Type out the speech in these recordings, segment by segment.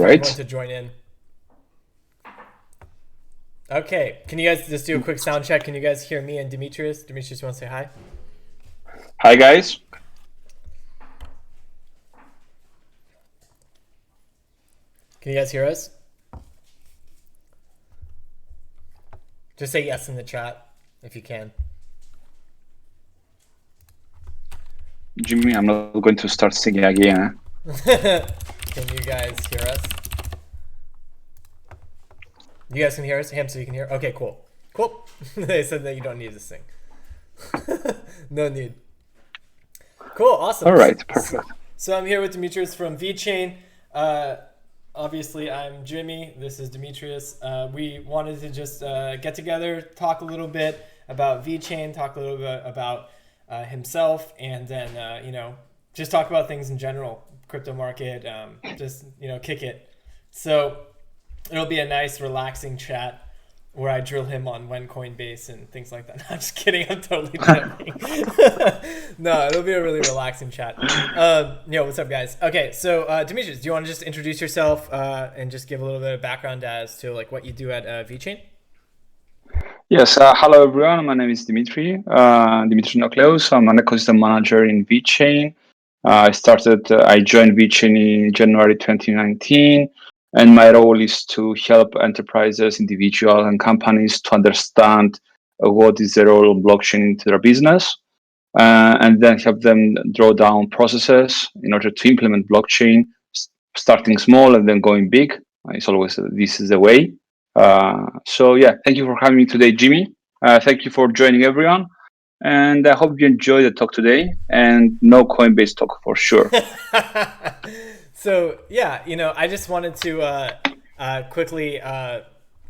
for everyone right. to join in. Okay, can you guys just do a quick sound check? Can you guys hear me and Dimitris? Dimitris, you want to say hi? Hi, guys. Can you guys hear us? Just say yes in the chat if you can. Jimmy, I'm not going to start singing again. Can you guys hear us? You guys can hear us? Ham, so you can hear? Okay, cool. Cool. They said that you don't need to sing. No need. Cool, awesome. All right, perfect. So I'm here with Dimitris from VeChain. Uh, Obviously, I'm Jimmy. This is Dimitris. We wanted to just get together, talk a little bit about VeChain, talk a little bit about himself, and then just talk about things in general, crypto market, just kick it. So it'll be a nice, relaxing chat where I drill him on when Coinbase and things like that. No, I'm just kidding. I'm totally joking. No, it'll be a really relaxing chat. What's up, guys? Okay, so Demetrius, do you want to just introduce yourself and just give a little bit of background as to like what you do at VeChain? Yes, hello everyone. My name is Dimitris Neocleous. I'm an ecosystem manager in VeChain. I joined VeChain in January 2019, and my role is to help enterprises, individuals, and companies to understand what is the role of blockchain into their business, and then help them draw down processes in order to implement blockchain, starting small and then going big. It's always this is the way. So yeah, thank you for having me today, Jimmy. Thank you for joining everyone. And I hope you enjoy the talk today and no Coinbase talk for sure. So yeah, I just wanted to quickly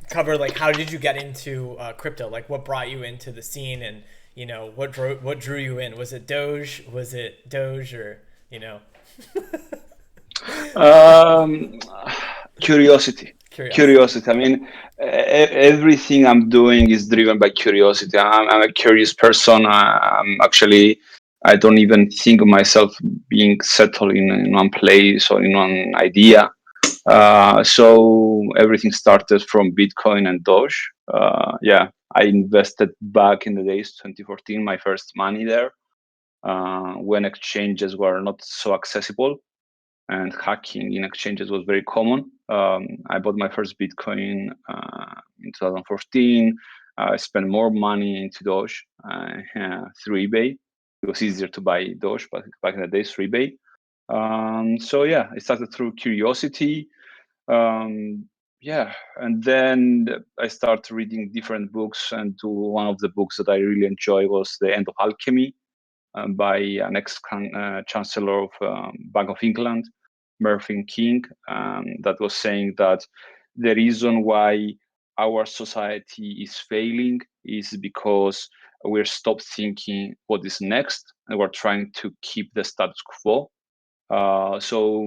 cover like how did you get into crypto? Like what brought you into the scene, and what drew you in? Was it Doge? Was it Doge or you know? Um, Curiosity. Curiosity. Curiosity. I mean, everything I'm doing is driven by curiosity. I'm a curious person. I don't even think of myself being settled in one place or in one idea. So everything started from Bitcoin and Doge. Yeah, I invested back in the days 2014, my first money there, when exchanges were not so accessible and hacking in exchanges was very common. I bought my first Bitcoin in 2014. I spent more money into Doge through eBay. It was easier to buy Doge, but back in the days through eBay. So yeah, it started through curiosity. Yeah, and then I started reading different books, and one of the books that I really enjoyed was The End of Alchemy by an ex-chancellor of Bank of England, Mervyn King, that was saying that the reason why our society is failing is because we're stopped thinking what is next, and we're trying to keep the status quo. I saw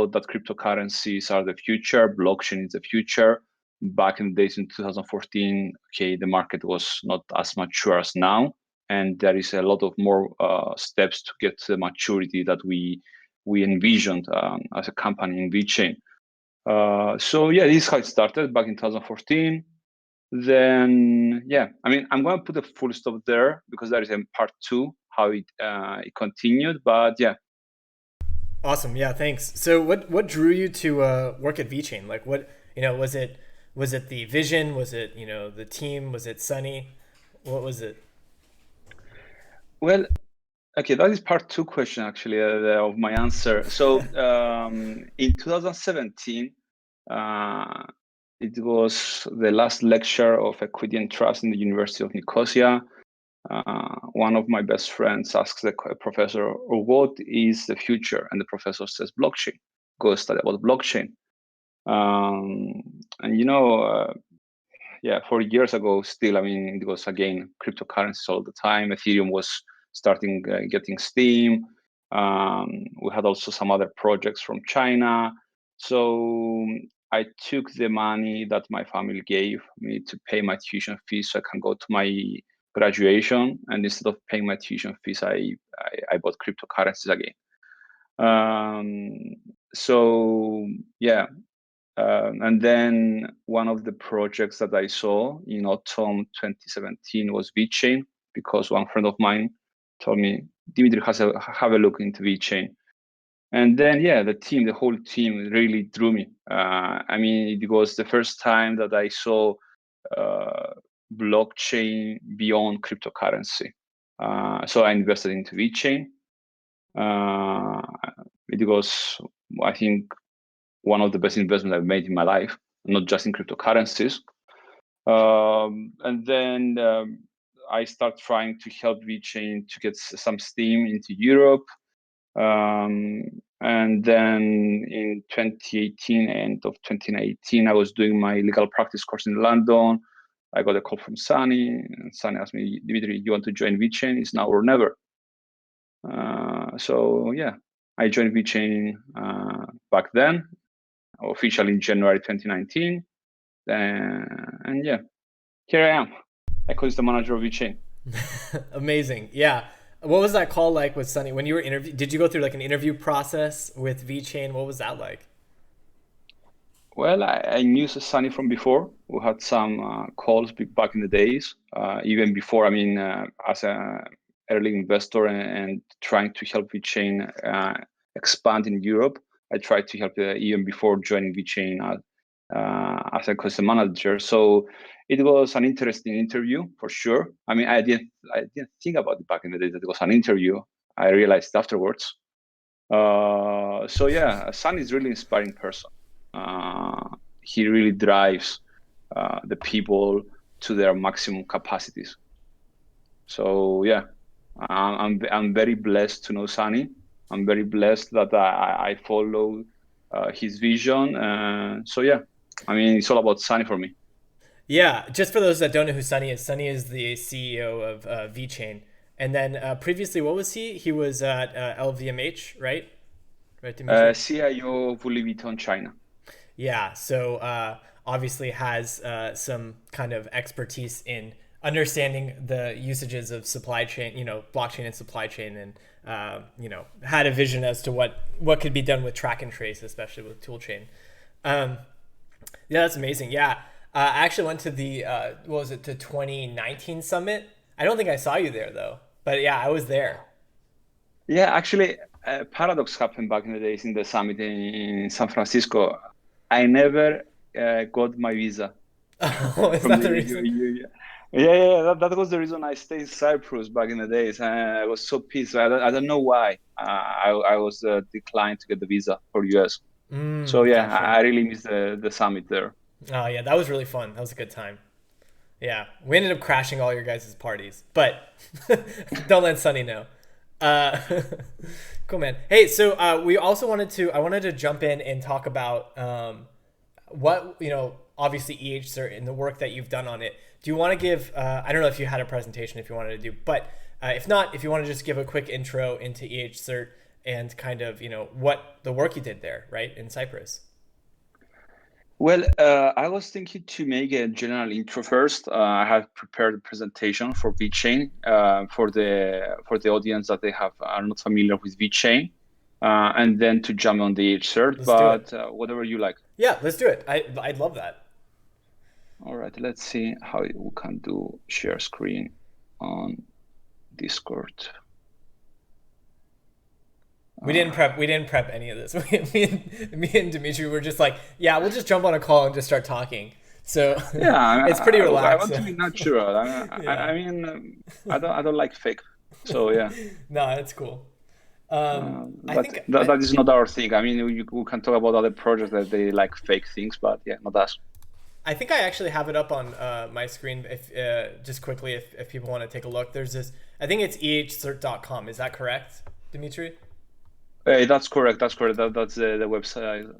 that cryptocurrencies are the future, blockchain is the future. Back in the days in 2014, okay, the market was not as mature as now, and there is a lot of more steps to get to the maturity that we envisioned as a company in VeChain. So yeah, this is how it started back in 2014. Then yeah, I mean, I'm going to put a full stop there because there is a part two how it continued. But yeah, Awesome. Yeah, thanks. So what drew you to work at VeChain? Like what was it the vision? Was it the team? Was it Sunny? What was it? well, okay, that is part two question actually of my answer. So in 2017, uh, it was the last lecture of equity and trust in the University of Nicosia. One of my best friends asks the professor, "What is the future?" And the professor says, "Blockchain. Go study about blockchain." Um, and yeah, 4 years ago, still, I mean, it was again cryptocurrencies all the time. Ethereum was starting getting steam. We had also some other projects from China. So I took the money that my family gave me to pay my tuition fees so I can go to my graduation. And instead of paying my tuition fees, I bought cryptocurrencies again. Um, so yeah, and then one of the projects that I saw in autumn 2017 was VeChain, because one friend of mine told me, Dimitri, have a look into VeChain. And then, yeah, the whole team really drew me. I mean, it was the first time that I saw blockchain beyond cryptocurrency. So I invested into VeChain. It was, I think, one of the best investments I've made in my life, not just in cryptocurrencies. And then I start trying to help VeChain to get some steam into Europe. And then in 2018, end of 2018, I was doing my legal practice course in London. I got a call from Sunny, and Sunny asked me, Dimitri, you want to join VeChain? It's now or never. So yeah, I joined VeChain back then, officially in January 2019. And yeah, here I am. I call it the manager of VeChain. Amazing. Yeah. What was that call like with Sunny when you were interviewed? Did you go through like an interview process with VeChain? What was that like? Well, I knew Sunny from before. We had some calls back in the days, even before, I mean, as an early investor and trying to help VeChain expand in Europe. I tried to help even before joining VeChain as a customer manager. So it was an interesting interview for sure. I mean, I didn't think about it back in the day that it was an interview. I realized afterwards. So yeah, Sun is really inspiring person. He really drives the people to their maximum capacities. So yeah, I'm very blessed to know Sunny. I'm very blessed that I follow his vision. So yeah, I mean, it's all about Sunny for me. Yeah, just for those that don't know who Sunny is the CEO of VeChain. And then previously, what was he? He was at LVMH, right? Right, Dimitri? CIO of Louis Vuitton China. Yeah, so obviously has some kind of expertise in understanding the usages of supply chain, blockchain and supply chain, and had a vision as to what could be done with track and trace, especially with toolchain. Yeah, that's amazing. Yeah, I actually went to the what was it, the 2019 summit. I don't think I saw you there though, but yeah, I was there. Yeah, actually, a paradox happened back in the days in the summit in San Francisco. I never got my visa Oh, is from that the the reason? that was the reason I stayed in Cyprus back in the days. I was so pissed. I don't know why. I was declined to get the visa for US. So yeah, Gotcha. I really missed the summit there. Oh yeah, that was really fun. That was a good time. Yeah, we ended up crashing all your guys' parties, but don't let Sunny know. Uh, cool, man. Hey, so we also I wanted to jump in and talk about what, obviously E-H Cert and the work that you've done on it. Do you want to give, I don't know if you had a presentation if you wanted to do, but if not, if you want to just give a quick intro into E-H Cert and kind of, what the work you did there, right, in Cyprus. Well, I was thinking to make a general intro first. I have prepared a presentation for VeChain for the audience that are not familiar with VeChain, and then to jump on the E-H Cert. Let's do it. But whatever you like. Yeah, let's do it. I'd love that. All right, let's see how we can do share screen on Discord. We didn't prep any of this. Me and Dimitri were just like, yeah, we'll just jump on a call and just start talking. So Yeah, it's pretty I relaxed. want to be natural. Yeah. I mean, I don't like fake. So yeah. No, it's cool. I But think that is not our thing. I mean, we can talk about other projects that they like fake things, but yeah, not us. I think I actually have it up on my screen. If just quickly, if people want to take a look, there's this. I think it's ehcert.com. Is that correct, Dimitri? Hey, that's correct. That's correct. That's the website.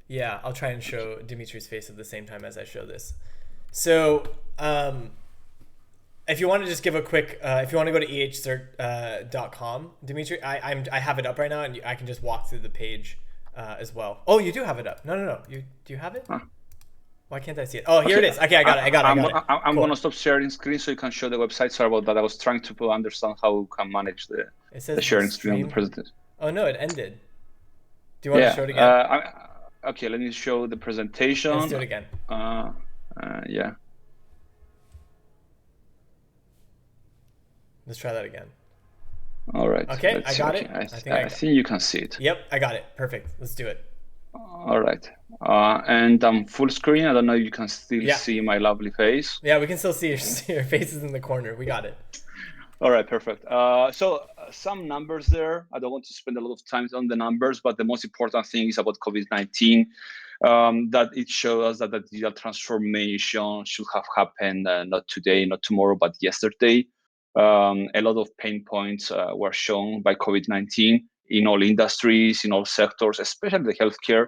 Yeah, I'll try and show Dimitri's face at the same time as I show this. So, if you want to just give a quick, if you want to go to ehcert.com, Dimitri, I have it up right now, and I can just walk through the page as well. Oh, you do have it up. No. Do you have it? Huh. Why can't I see it? Oh, here it is. Okay, I got it. I'm Cool. gonna stop sharing screen so you can show the website. Sorry about that. I was trying to understand how we can manage It says the sharing screen on the presentation. Oh no, it ended. Do you want to show it again? Okay, let me show the presentation. Let's do it again. Yeah. Let's try that again. All right. Okay, I got it. I think you can see it. Yep, I got it. Perfect. Let's do it. All right. And I'm full screen. I don't know if you can still see my lovely face. Yeah, we can still see your faces in the corner. We got it. All right, perfect. So some numbers there. I don't want to spend a lot of time on the numbers, but the most important thing is about COVID-19, that it shows us that the digital transformation should have happened not today, not tomorrow, but yesterday. A lot of pain points were shown by COVID-19 in all industries, in all sectors, especially the healthcare.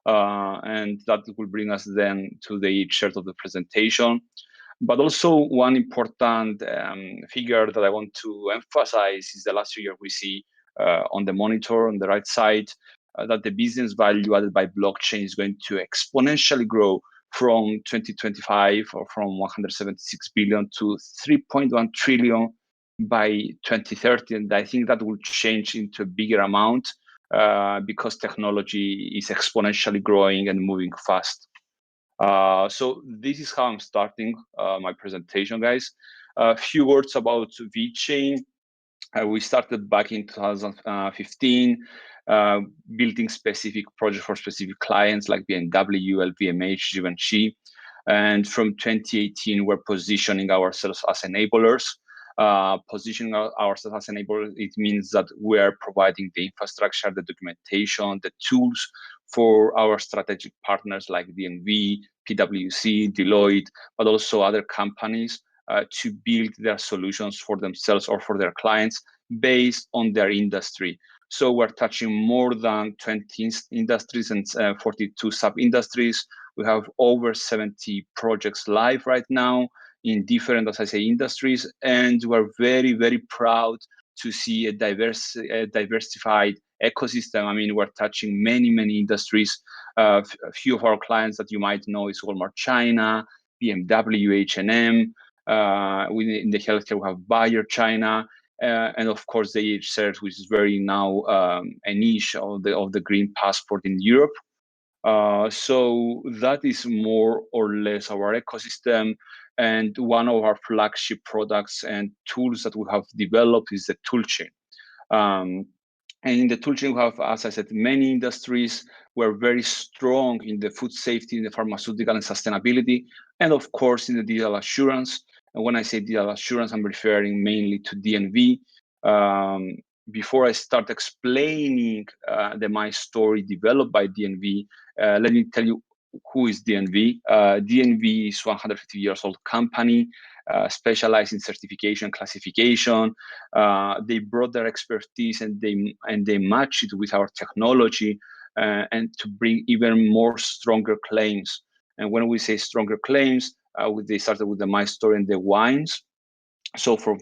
And that will bring us then to the E-H Cert of the presentation. But also one important figure that I want to emphasize is the last figure we see on the monitor on the right side, that the business value added by blockchain is going to exponentially grow from 2025 or from 176 billion to 3.1 trillion by 2030. And I think that will change into a bigger amount because technology is exponentially growing and moving fast. So this is how I'm starting my presentation, guys. A few words about VeChain. We started back in 2015, building specific projects for specific clients like BMW, LVMH, Givenchy. And from 2018, we're positioning ourselves as enablers. Positioning ourselves as enablers, it means that we are providing the infrastructure, the documentation, the tools for our strategic partners like DNV, PwC, Deloitte, but also other companies to build their solutions for themselves or for their clients based on their industry. So we're touching more than 20 industries and 42 sub-industries. We have over 70 projects live right now in different, as I say, industries. And we're very, very proud to see a diversified ecosystem. I mean, we're touching many, many industries. A few of our clients that you might know is Walmart China, BMW, H&M. In the healthcare, we have Bayer China. And of course, the E-H Cert, which is very now a niche of the green passport in Europe. So that is more or less our ecosystem. And one of our flagship products and tools that we have developed is the toolchain. And in the toolchain, we have, as I said, many industries. We're very strong in the food safety, in the pharmaceutical and sustainability, and of course, in the digital assurance. And when I say digital assurance, I'm referring mainly to DNV. Before I start explaining the My Story developed by DNV, let me tell you who is DNV. DNV is 150 years old company, specialized in certification, classification. They brought their expertise and they match it with our technology and to bring even more stronger claims. And when we say stronger claims, they started with the My Story and the wines. So for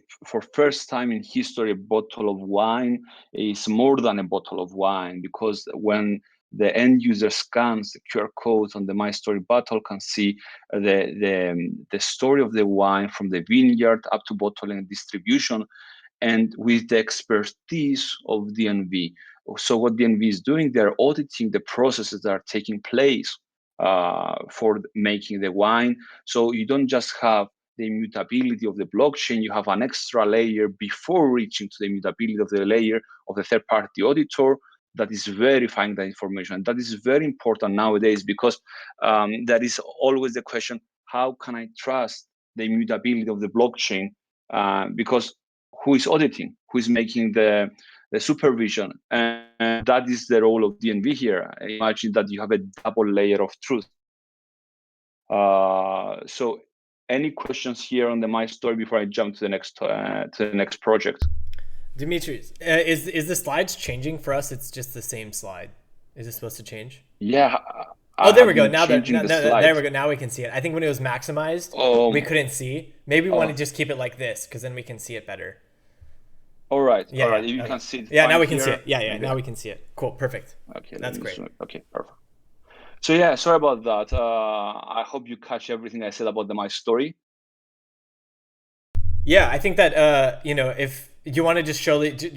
first time in history, a bottle of wine is more than a bottle of wine, because when the end user scans the QR code on the My Story bottle, can see the story of the wine from the vineyard up to bottling and distribution, and with the expertise of DNV. So what DNV is doing, they're auditing the processes that are taking place for making the wine. So you don't just have the immutability of the blockchain, you have an extra layer before reaching to the immutability of the layer of the third-party auditor that is verifying that information. That is very important nowadays, because that is always the question, how can I trust the immutability of the blockchain? Because who is auditing, who is making the supervision? And that is the role of DNV here. Imagine that you have a double layer of truth. So any questions here on the My Story before I jump to the next project? Dimitris, is the slides changing for us? It's just the same slide. Is it supposed to change? Yeah. Oh, there we go. Now there we go. Now we can see it. I think when it was maximized, we couldn't see. Maybe we want to just keep it like this, because then we can see it better. All right. Yeah, all right. You can see it. Yeah, now we can see it. Yeah. Now we can see it. Cool. Perfect. Okay. That's great. Okay. Perfect. So yeah, sorry about that. I hope you catch everything I said about My Story. Yeah, I think that You want to just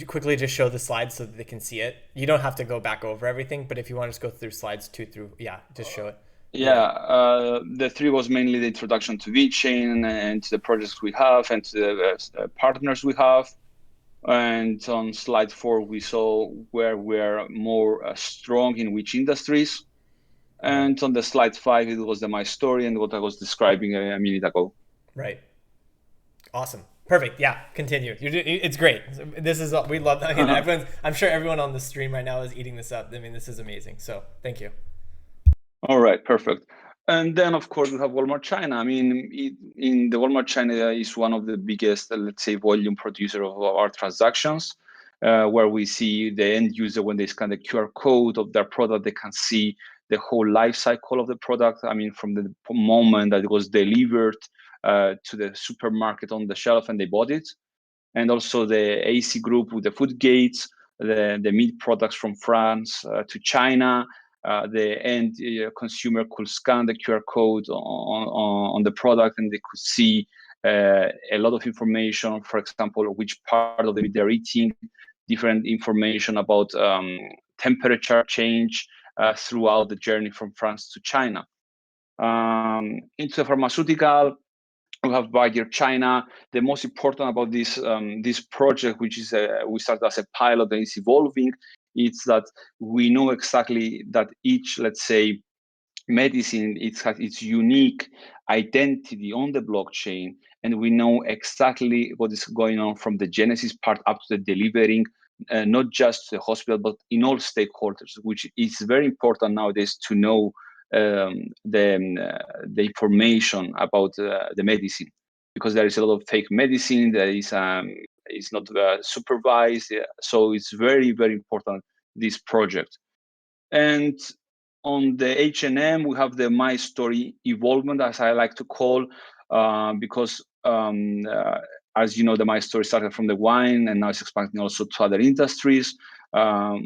quickly just show the slides so that they can see it? You don't have to go back over everything, but if you want to just go through slides 2 through, yeah, just show it. Yeah, the three was mainly the introduction to VeChain and to the projects we have and to the partners we have. And on slide 4, we saw where we're more strong in which industries. And on the slide 5, it was my story and what I was describing a minute ago. Right. Awesome. Perfect. Yeah. Continue. It's great. This is we love. I mean, I'm sure everyone on the stream right now is eating this up. I mean, this is amazing. So thank you. All right. Perfect. And then, of course, we have Walmart China. I mean, in the Walmart China is one of the biggest, let's say, volume producer of our transactions, where we see the end user when they scan the QR code of their product, they can see the whole life cycle of the product. I mean, from the moment that it was delivered to the supermarket on the shelf and they bought it, and also the AC group with the food gates, the meat products from France to China. The end consumer could scan the QR code on the product and they could see a lot of information, for example, which part of the meat they're eating, different information about temperature change throughout the journey from France to China. Into the pharmaceutical, we have Bayer China. The most important about this project, which is we started as a pilot and it's evolving, it's that we know exactly that each, let's say, medicine, it has its unique identity on the blockchain, and we know exactly what is going on from the genesis part up to the delivering, not just the hospital, but in all stakeholders, which is very important nowadays to know the information about the medicine, because there is a lot of fake medicine that is not supervised. So it's very, very important, this project. And on the H&M, we have the My Story evolvement, as I like to call, because as you know, the My Story started from the wine and now it's expanding also to other industries.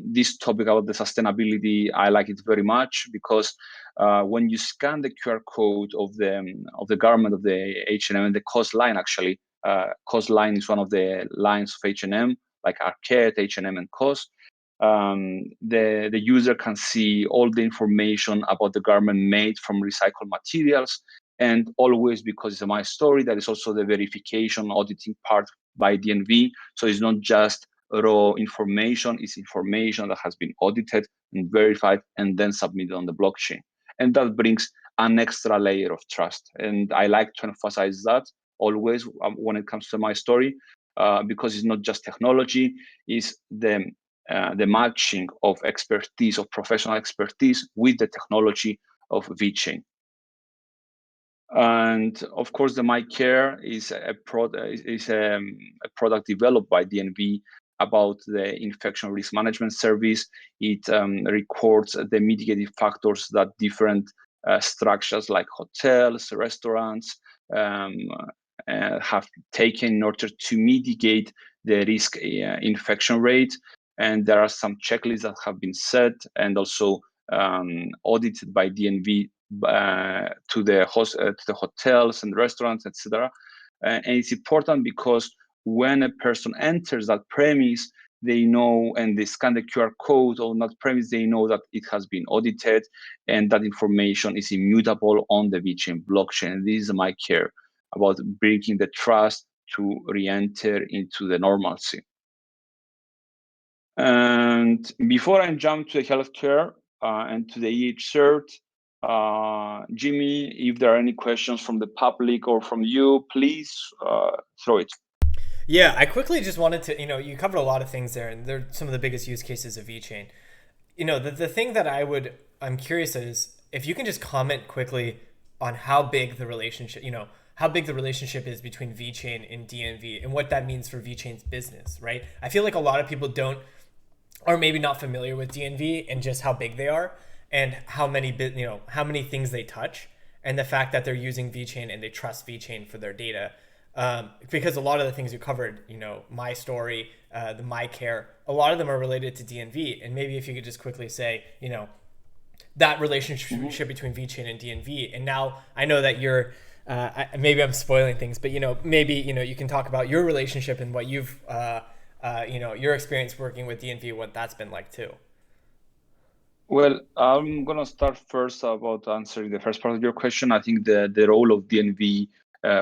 This topic about the sustainability, I like it very much because when you scan the QR code of the garment of the H&M and the cost line, actually, cost line is one of the lines of H&M, like Arcade, H&M, and COS. The user can see all the information about the garment made from recycled materials, and always, because it's a My Story, that is also the verification auditing part by DNV. So it's not just raw information, it's information that has been audited and verified and then submitted on the blockchain. And that brings an extra layer of trust. And I like to emphasize that always when it comes to My Story, because it's not just technology, it's the matching of expertise, of professional expertise with the technology of VeChain. And of course, the MyCare is a product developed by DNV about the infection risk management service. It records the mitigating factors that different structures like hotels, restaurants have taken in order to mitigate the risk infection rate. And there are some checklists that have been set and also audited by DNV to the hotels and restaurants, etc. And it's important because when a person enters that premise, they know, and they scan the QR code on that premise, they know that it has been audited and that information is immutable on the VeChain blockchain. This is my care about bringing the trust to re-enter into the normalcy. And before I jump to the healthcare and to the E-H Cert, Jimmy, if there are any questions from the public or from you, please throw it. Yeah, I quickly just wanted to, you covered a lot of things there, and they're some of the biggest use cases of VeChain. The thing that I'm curious is if you can just comment quickly on how big the relationship is between VeChain and DNV and what that means for VeChain's business, right? I feel like a lot of people are maybe not familiar with DNV and just how big they are and how many things they touch, and the fact that they're using VeChain and they trust VeChain for their data. Because a lot of the things you covered, My Story, the MyCare, a lot of them are related to DNV. And maybe if you could just quickly say, that relationship between VeChain and DNV. And now I know that you're maybe I'm spoiling things, but maybe you can talk about your relationship and what you've your experience working with DNV, what that's been like too. Well, I'm gonna start first about answering the first part of your question. I think the role of DNV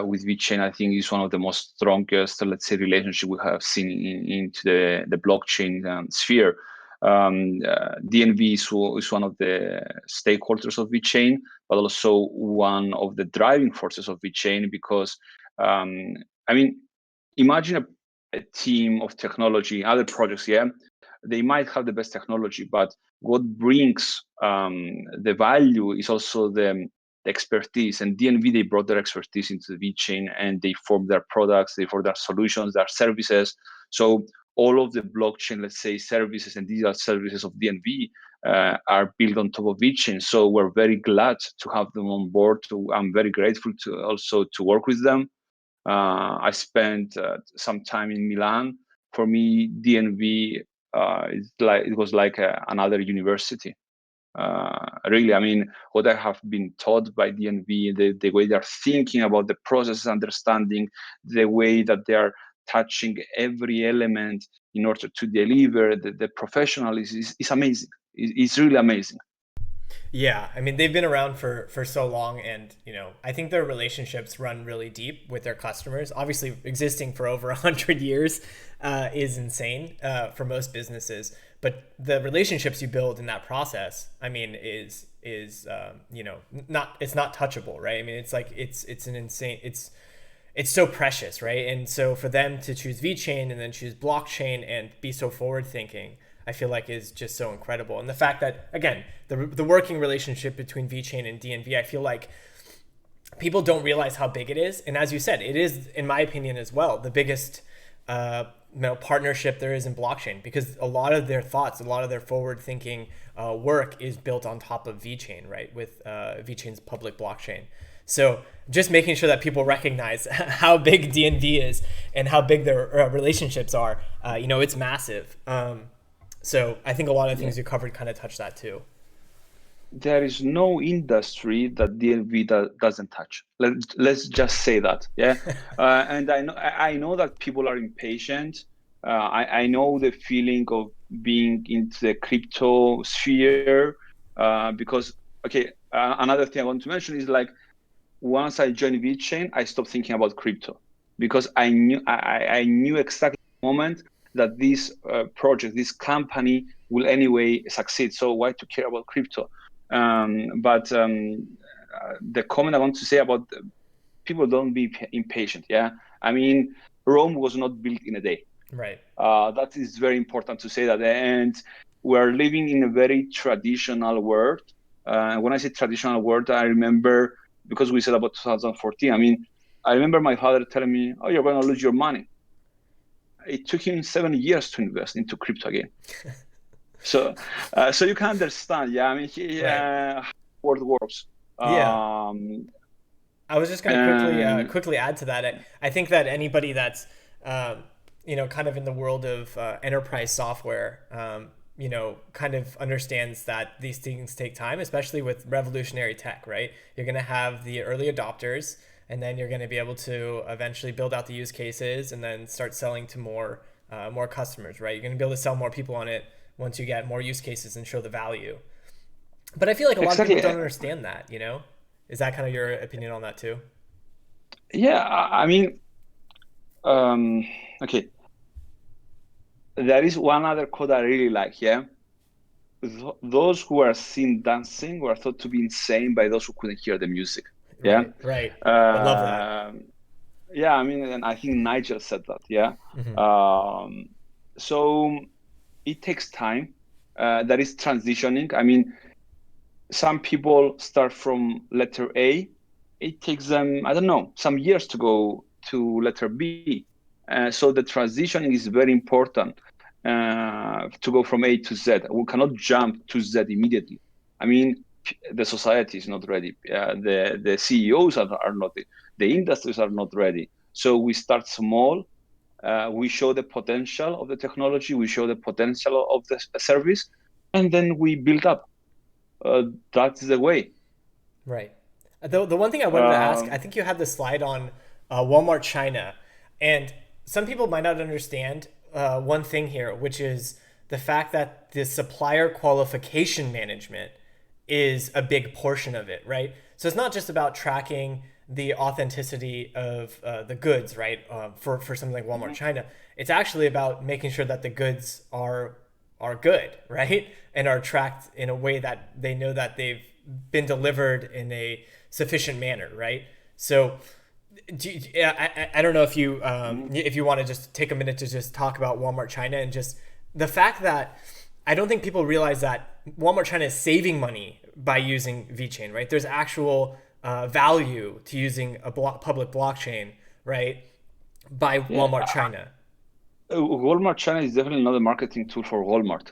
with VeChain, I think, is one of the most strongest, let's say, relationship we have seen into the blockchain sphere. DNV is one of the stakeholders of VeChain, but also one of the driving forces of VeChain because, I mean, imagine a team of technology, other projects, yeah, they might have the best technology, but what brings the value is also the expertise. And DNV, they brought their expertise into the VeChain and they formed their products, they formed their solutions, their services. So all of the blockchain, let's say, services and digital services of DNV are built on top of VeChain. So we're very glad to have them on board. I'm very grateful to also to work with them. I spent some time in Milan. For me, DNV it was like another university. Really, I mean, what I have been taught by DNV, the way they're thinking about the process, understanding the way that they are touching every element in order to deliver the professionalism is amazing. It's really amazing. Yeah, I mean they've been around for so long, and I think their relationships run really deep with their customers. Obviously, existing for over 100 years is insane for most businesses, but the relationships you build in that process, I mean, is not it's not touchable, right? I mean, it's like it's an insane it's so precious, right? And so for them to choose VeChain and then choose blockchain and be so forward thinking, I feel like is just so incredible. And the fact that, again, the working relationship between VeChain and DNV, I feel like people don't realize how big it is. And as you said, it is, in my opinion as well, the biggest partnership there is in blockchain, because a lot of their thoughts, a lot of their forward thinking work is built on top of VeChain, right? With VeChain's public blockchain. So just making sure that people recognize how big DNV is and how big their relationships are, it's massive. So I think a lot of things you covered kind of touch that too. There is no industry that DNV doesn't touch. Let's just say that, yeah. And I know that people are impatient. I know the feeling of being into the crypto sphere because okay. Another thing I want to mention is like once I joined VeChain, I stopped thinking about crypto because I knew exactly the moment that this project, this company will anyway succeed. So why to care about crypto? But the comment I want to say about people don't be impatient. Yeah, I mean Rome was not built in a day. Right. That is very important to say that. And we're living in a very traditional world. When I say traditional world, I remember because we said about 2014. I mean, I remember my father telling me, "Oh, you're going to lose your money." It took him 7 years to invest into crypto again. So you can understand. Yeah, I mean, Right. how the world works. Yeah. I was just going to And quickly add to that. I think that anybody that's kind of in the world of enterprise software, kind of understands that these things take time, especially with revolutionary tech, right? You're going to have the early adopters, and then you're going to be able to eventually build out the use cases and then start selling to more customers, right? You're going to be able to sell more people on it once you get more use cases and show the value. But I feel like a lot of people exactly, don't understand that. Is that kind of your opinion on that too? yeah. I mean, um, okay. There is one other code I really like. Yeah, those who are seen dancing were thought to be insane by those who couldn't hear the music. Yeah. Right, right. I love that. Um, yeah, I mean, and I think Nigel said that. Yeah. Hmm. Um, so it takes time. That is transitioning. I mean, some people start from letter A. It takes them, I don't know, some years to go to letter B. So the transitioning is very important to go from A to Z. We cannot jump to Z immediately. I mean, the society is not ready. The CEOs are not, the industries are not ready. So we start small. We show the potential of the technology. We show the potential of the service, and then we build up. That's the way. Right. The one thing I wanted to ask, I Um, think you had the slide on Walmart China, and some people might not understand one thing here, which is the fact that the supplier qualification management is a big portion of it, right? So it's not just about tracking the authenticity of the goods, right? For something like Walmart mhm. China, it's actually about making sure that the goods are good, right? And are tracked in a way that they know that they've been delivered in a sufficient manner, right? So, I don't know if you want to just take a minute to just talk about Walmart China and just the fact that I don't think people realize that Walmart China is saving money by using VeChain, right? There's actual value to using a public blockchain, right, by Yeah, Walmart China. Walmart China is definitely not a marketing tool for Walmart.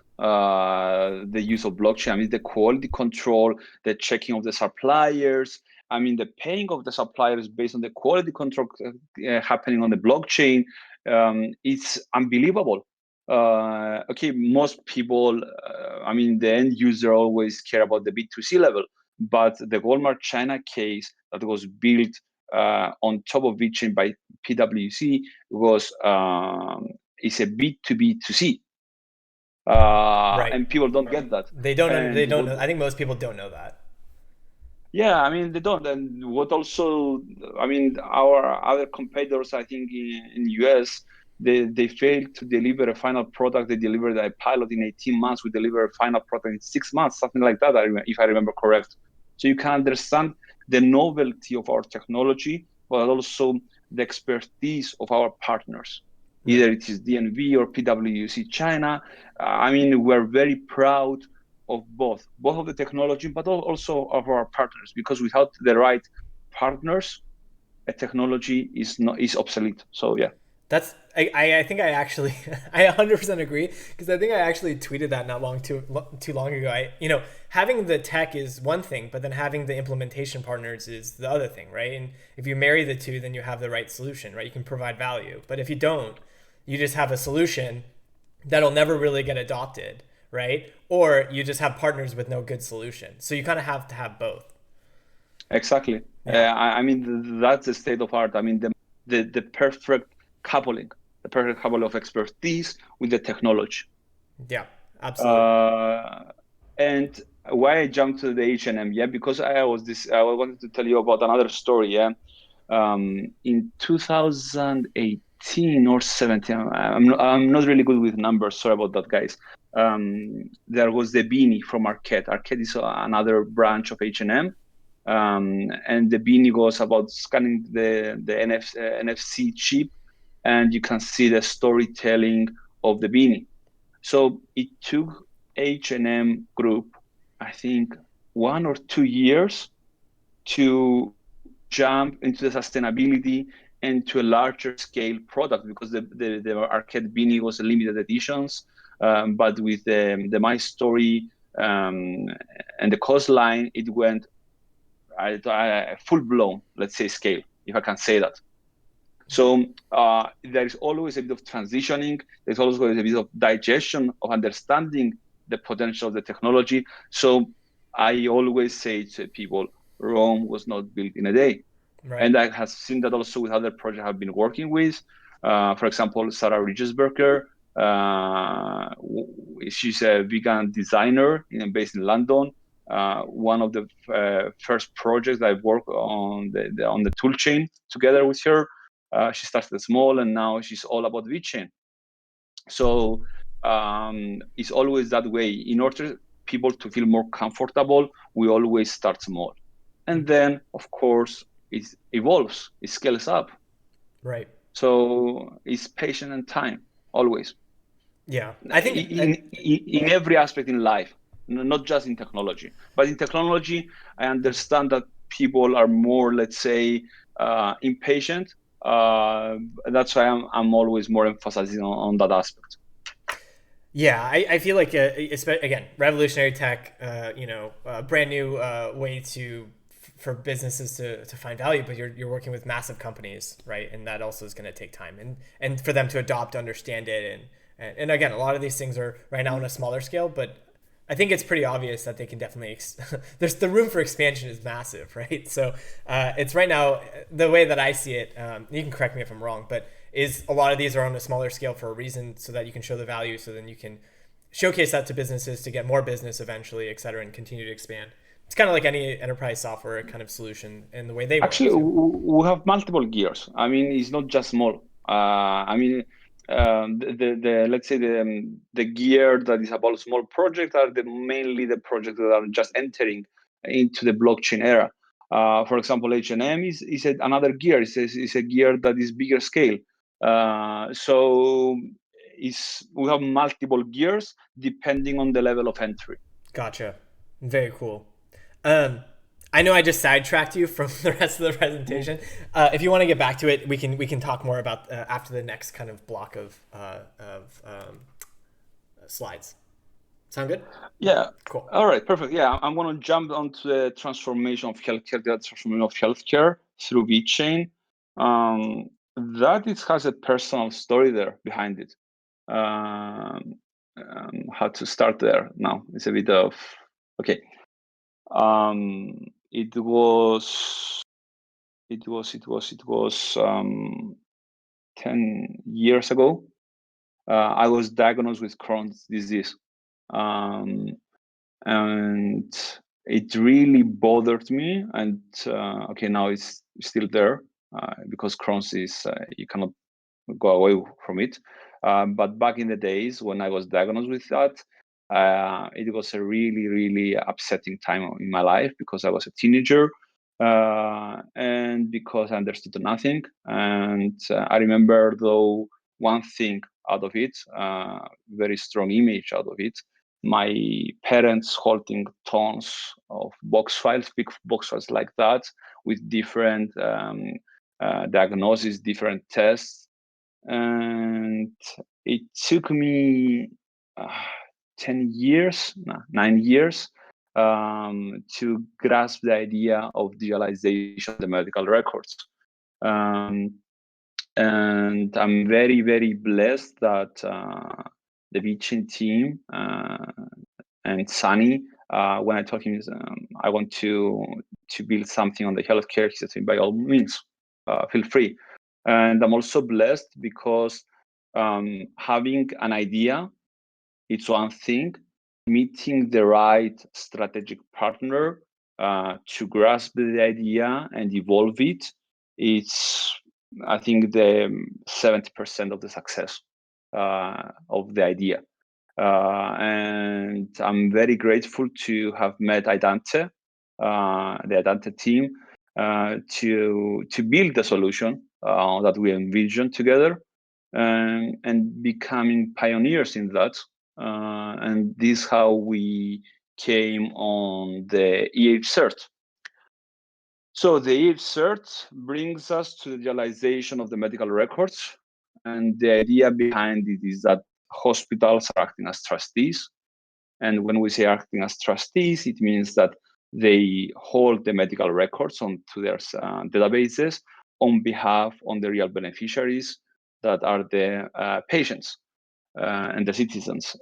The use of blockchain, I mean, the quality control, the checking of the suppliers, I mean, the paying of the suppliers based on the quality control happening on the blockchain, it's unbelievable. Okay, most people, I mean, the end user always care about the B2C level, but the Walmart China case that was built on top of VeChain by PwC was is a B2B2C, Right. and people don't get that. They And don't what know. I think most people don't know that. Yeah, I mean they don't. And what also, I mean, our other competitors, I think in US, they failed to deliver a final product. They delivered a pilot in 18 months. We deliver a final product in 6 months, something like that. If I remember correct. So you can understand the novelty of our technology, but also the expertise of our partners. Right. Either it is DNV or PwC China. I mean, we're very proud of both of the technology, but also of our partners, because without the right partners, a technology is obsolete. So yeah. That's I think I actually I 100% agree because I think I actually tweeted that not long too long ago. Having the tech is one thing, but then having the implementation partners is the other thing, right? And if you marry the two, then you have the right solution, right? You can provide value. But if you don't, you just have a solution that'll never really get adopted, right? Or you just have partners with no good solution. So you kind of have to have both. Exactly. Yeah. I mean, that's the state of art. I mean, the perfect coupling, the perfect couple of expertise with the technology. Yeah. Absolutely. Uh, and why I jumped to the H&M, yeah, because I wanted to tell you about another story, yeah. In 2018 or 17, I'm not really good with numbers. Sorry about that, guys. There was the beanie from Arcade. Arcade is another branch of H&M. And the beanie goes about scanning the NFC chip, and you can see the storytelling of the beanie. So it took H&M Group, I think, 1 or 2 years to jump into the sustainability and to a larger scale product, because the arcade beanie was a limited editions, but with the My Story and the coastline, it went full blown, let's say, scale, if I can say that. So there is always a bit of transitioning. There's always a bit of digestion of understanding the potential of the technology. So I always say to people, Rome was not built in a day. Right. And I have seen that also with other projects I've been working with. For example, Sarah Rigesberger, she's a vegan designer based in London. One of the first projects I've worked on on the tool chain together with her. She started small, and now she's all about VeChain. So it's always that way. In order people to feel more comfortable, we always start small, and then of course it evolves, it scales up. Right. So it's patience and time always, Yeah. I think in every aspect in life, not just in technology. But in technology, I understand that people are more, let's say, impatient. That's why I'm always more emphasizing on that aspect. Yeah, I feel like again, revolutionary tech, brand new way for businesses to find value, but you're working with massive companies, right? And that also is going to take time, and for them to adopt, understand it, and again, a lot of these things are right now on a smaller scale, but I think it's pretty obvious that they can definitely there's the room for expansion is massive, right? So it's right now the way that I see it. You can correct me if I'm wrong, but is a lot of these are on a smaller scale for a reason, so that you can show the value, so then you can showcase that to businesses to get more business eventually, et cetera, and continue to expand. It's kind of like any enterprise software kind of solution and the way they work Actually, too. we have multiple gears. I mean, it's not just small. I mean, the let's say the gear that is about small projects are mainly the projects that are just entering into the blockchain era. For example, H&M is another gear. It's a gear that is bigger scale. So we have multiple gears depending on the level of entry. Gotcha. Very cool. Um, I know I just sidetracked you from the rest of the presentation. If you want to get back to it, we can talk more about after the next kind of block of slides. Sound good? Yeah. Cool. All right. Perfect. Yeah, I'm going to jump onto the transformation of healthcare, the transformation of healthcare through VeChain. That it has a personal story there behind it. How to start there? Now it's a bit of okay. It was 10 years ago. I was diagnosed with Crohn's disease. And it really bothered me. And okay, now it's still there because Crohn's is you cannot go away from it. But back in the days when I was diagnosed with that, it was a really, really upsetting time in my life because I was a teenager and because I understood nothing. And I remember though one thing out of it, very strong image out of it. My parents holding tons of box files, big box files like that, with different diagnoses, different tests. And it took me 10 years, no, 9 years to grasp the idea of digitalization of the medical records. And I'm very, very blessed that the VeChain team and Sunny, when I told him I want to build something on the healthcare, he said to me, by all means, feel free. And I'm also blessed because having an idea, it's one thing. Meeting the right strategic partner to grasp the idea and evolve it, it's, I think, the 70% of the success of the idea. And I'm very grateful to have met Idante, the Idante team, to build the solution that we envisioned together, and becoming pioneers in that. And this is how we came on the E-H Cert. So the E-H Cert brings us to the digitalization of the medical records. And the idea behind it is that hospitals are acting as trustees. And when we say acting as trustees, it means that they hold the medical records onto their databases on behalf of the real beneficiaries that are the patients and the citizens.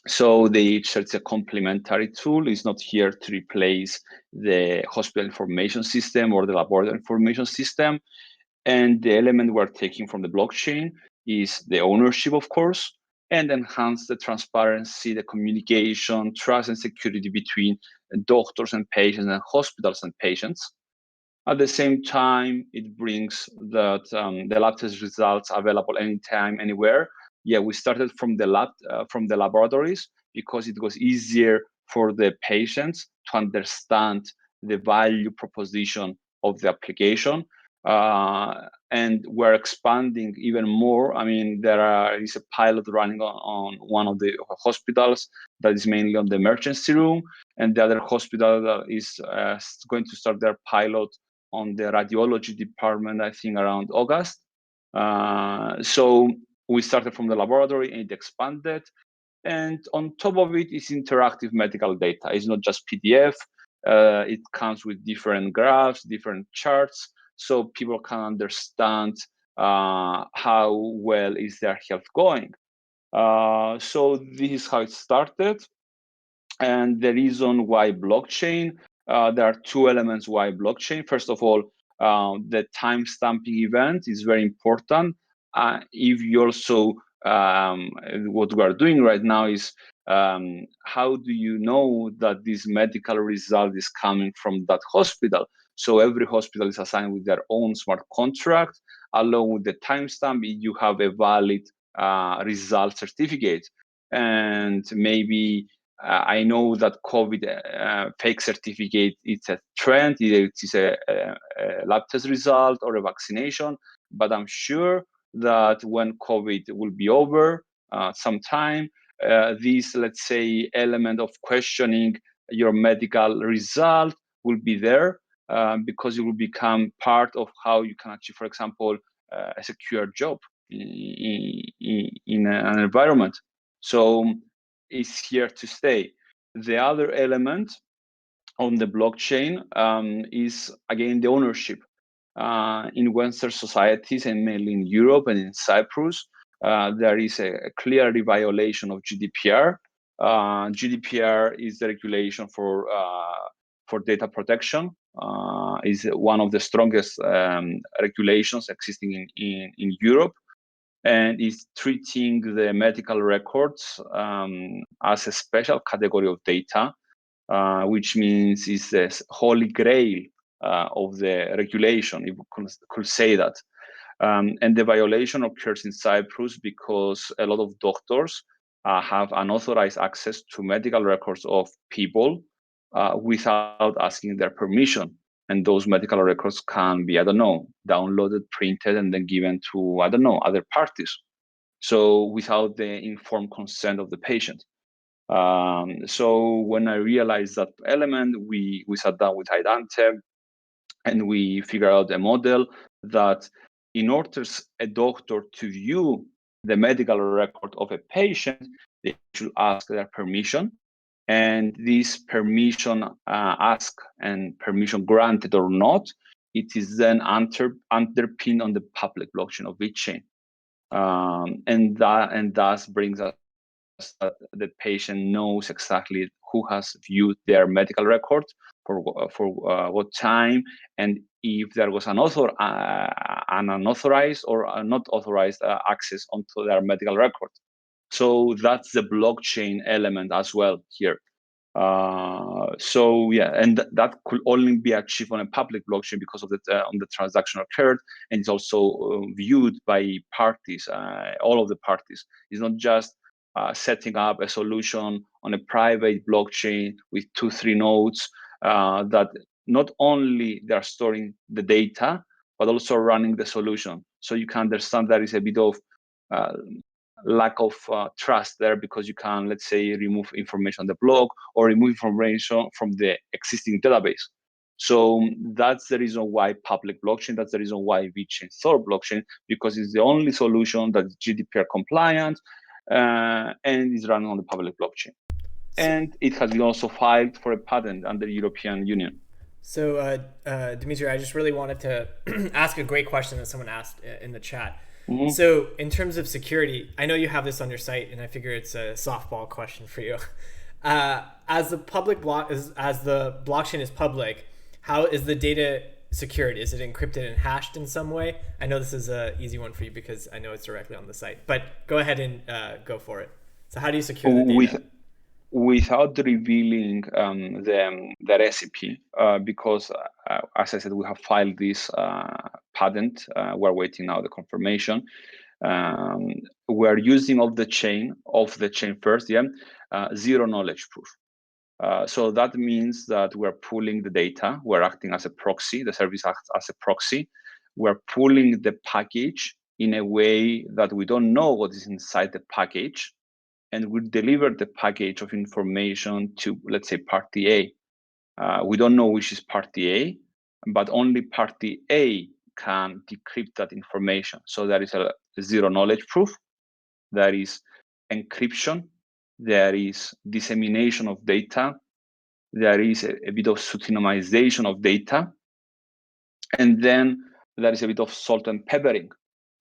So the E-Cert is a complementary tool. It's not here to replace the hospital information system or the laboratory information system. And the element we're taking from the blockchain is the ownership, of course, and enhance the transparency, the communication, trust, and security between doctors and patients and hospitals and patients. At the same time, it brings that the lab test results available anytime, anywhere. Yeah, we started from the lab, from the laboratories, because it was easier for the patients to understand the value proposition of the application. And we're expanding even more. I mean, there is a pilot running on one of the hospitals that is mainly on the emergency room, and the other hospital that is going to start their pilot on the radiology department, I think around August. So we started from the laboratory and it expanded. And on top of it is interactive medical data. It's not just PDF. It comes with different graphs, different charts, so people can understand how well is their health going. So this is how it started. And the reason why blockchain, there are two elements why blockchain. First of all, the time stamping event is very important. If you also, what we are doing right now is, how do you know that this medical result is coming from that hospital? So every hospital is assigned with their own smart contract. Along with the timestamp, you have a valid result certificate. And maybe I know that COVID fake certificate, it's a trend, either it is a lab test result or a vaccination, but I'm sure that when COVID will be over sometime, this, let's say, element of questioning your medical result will be there, because it will become part of how you can achieve, for example, a secure job in an environment. So it's here to stay. The other element on the blockchain is, again, the ownership. In Western societies, and mainly in Europe and in Cyprus, there is a clear violation of GDPR. GDPR is the regulation for data protection. Is one of the strongest regulations existing in Europe, and is treating the medical records as a special category of data, which means it's the holy grail of the regulation, if we could say that. And the violation occurs in Cyprus because a lot of doctors have unauthorized access to medical records of people without asking their permission. And those medical records can be, I don't know, downloaded, printed, and then given to, I don't know, other parties. So without the informed consent of the patient. So when I realized that element, we sat down with Aidante and we figured out a model that in order a doctor to view the medical record of a patient, they should ask their permission. And this permission asked and permission granted or not, it is then underpinned on the public blockchain of VeChain. And thus brings us that the patient knows exactly who has viewed their medical record for what time, and if there was an unauthorized or not authorized access onto their medical record. So that's the blockchain element as well here. So yeah, and that could only be achieved on a public blockchain because of on the transaction occurred, and it's also viewed by parties, all of the parties. It's not just setting up a solution on a private blockchain with 2-3 nodes that not only they're storing the data, but also running the solution. So you can understand there is a bit of lack of trust there, because you can, let's say, remove information on the block or remove information from the existing database. So that's the reason why public blockchain, that's the reason why VeChain Thor blockchain, because it's the only solution that's GDPR compliant and is running on the public blockchain. And it has been also filed for a patent under the European Union. So, Dimitri, I just really wanted to ask a great question that someone asked in the chat. Mm-hmm. So, in terms of security, I know you have this on your site, and I figure it's a softball question for you. As the blockchain is public, how is the data secured? Is it encrypted and hashed in some way? I know this is an easy one for you because I know it's directly on the site, but go ahead and go for it. So, how do you secure the data? Without revealing the recipe, because as I said, we have filed this patent. We're waiting now the confirmation. We're using of the chain first, zero knowledge proof. So that means that we're pulling the data. We're acting as a proxy. The service acts as a proxy. We're pulling the package in a way that we don't know what is inside the package, and we deliver the package of information to, let's say, party A. We don't know which is party A, but only party A can decrypt that information. So there is a zero knowledge proof, there is encryption, there is dissemination of data, there is a bit of pseudonymization of data, and then there is a bit of salt and peppering.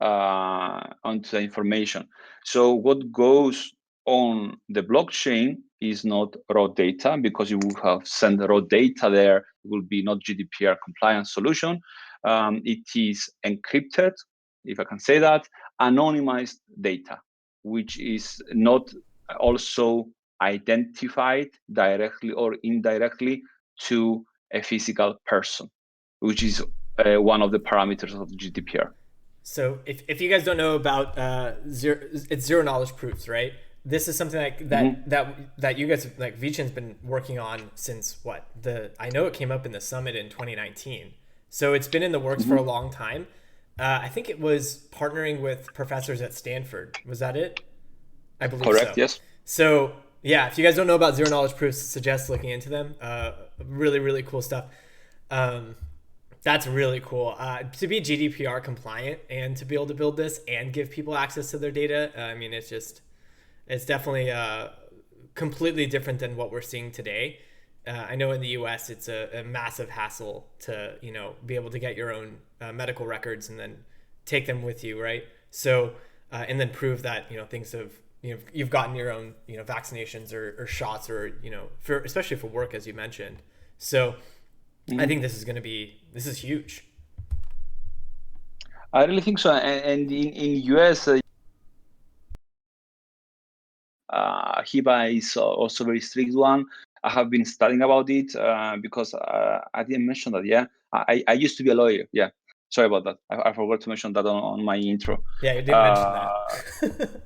onto the information. So what goes on the blockchain is not raw data, because you will have sent raw data there. It will be not GDPR compliant solution. It is encrypted, if I can say that, anonymized data, which is not also identified directly or indirectly to a physical person, which is one of the parameters of GDPR. So if you guys don't know about it's zero knowledge proofs, right? This is something like that you guys like VeChain's been working on since what? I know it came up in the summit in 2019. So it's been in the works for a long time. I think it was partnering with professors at Stanford. Was that it? I believe Correct, so. yes. So yeah, if you guys don't know about zero knowledge proofs, suggest looking into them. Really, really cool stuff. That's really cool. To be GDPR compliant and to be able to build this and give people access to their data, I mean, it's definitely completely different than what we're seeing today. I know in the U.S. it's a massive hassle to be able to get your own medical records and then take them with you, right? So and then prove that things have you've gotten your own vaccinations or shots or for especially for work, as you mentioned. So I think this is huge. I really think so. And in US, HIPAA is also very strict one. I have been studying about it because I didn't mention that. Yeah, I used to be a lawyer. Yeah, sorry about that. I forgot to mention that on my intro. Yeah, you didn't mention that.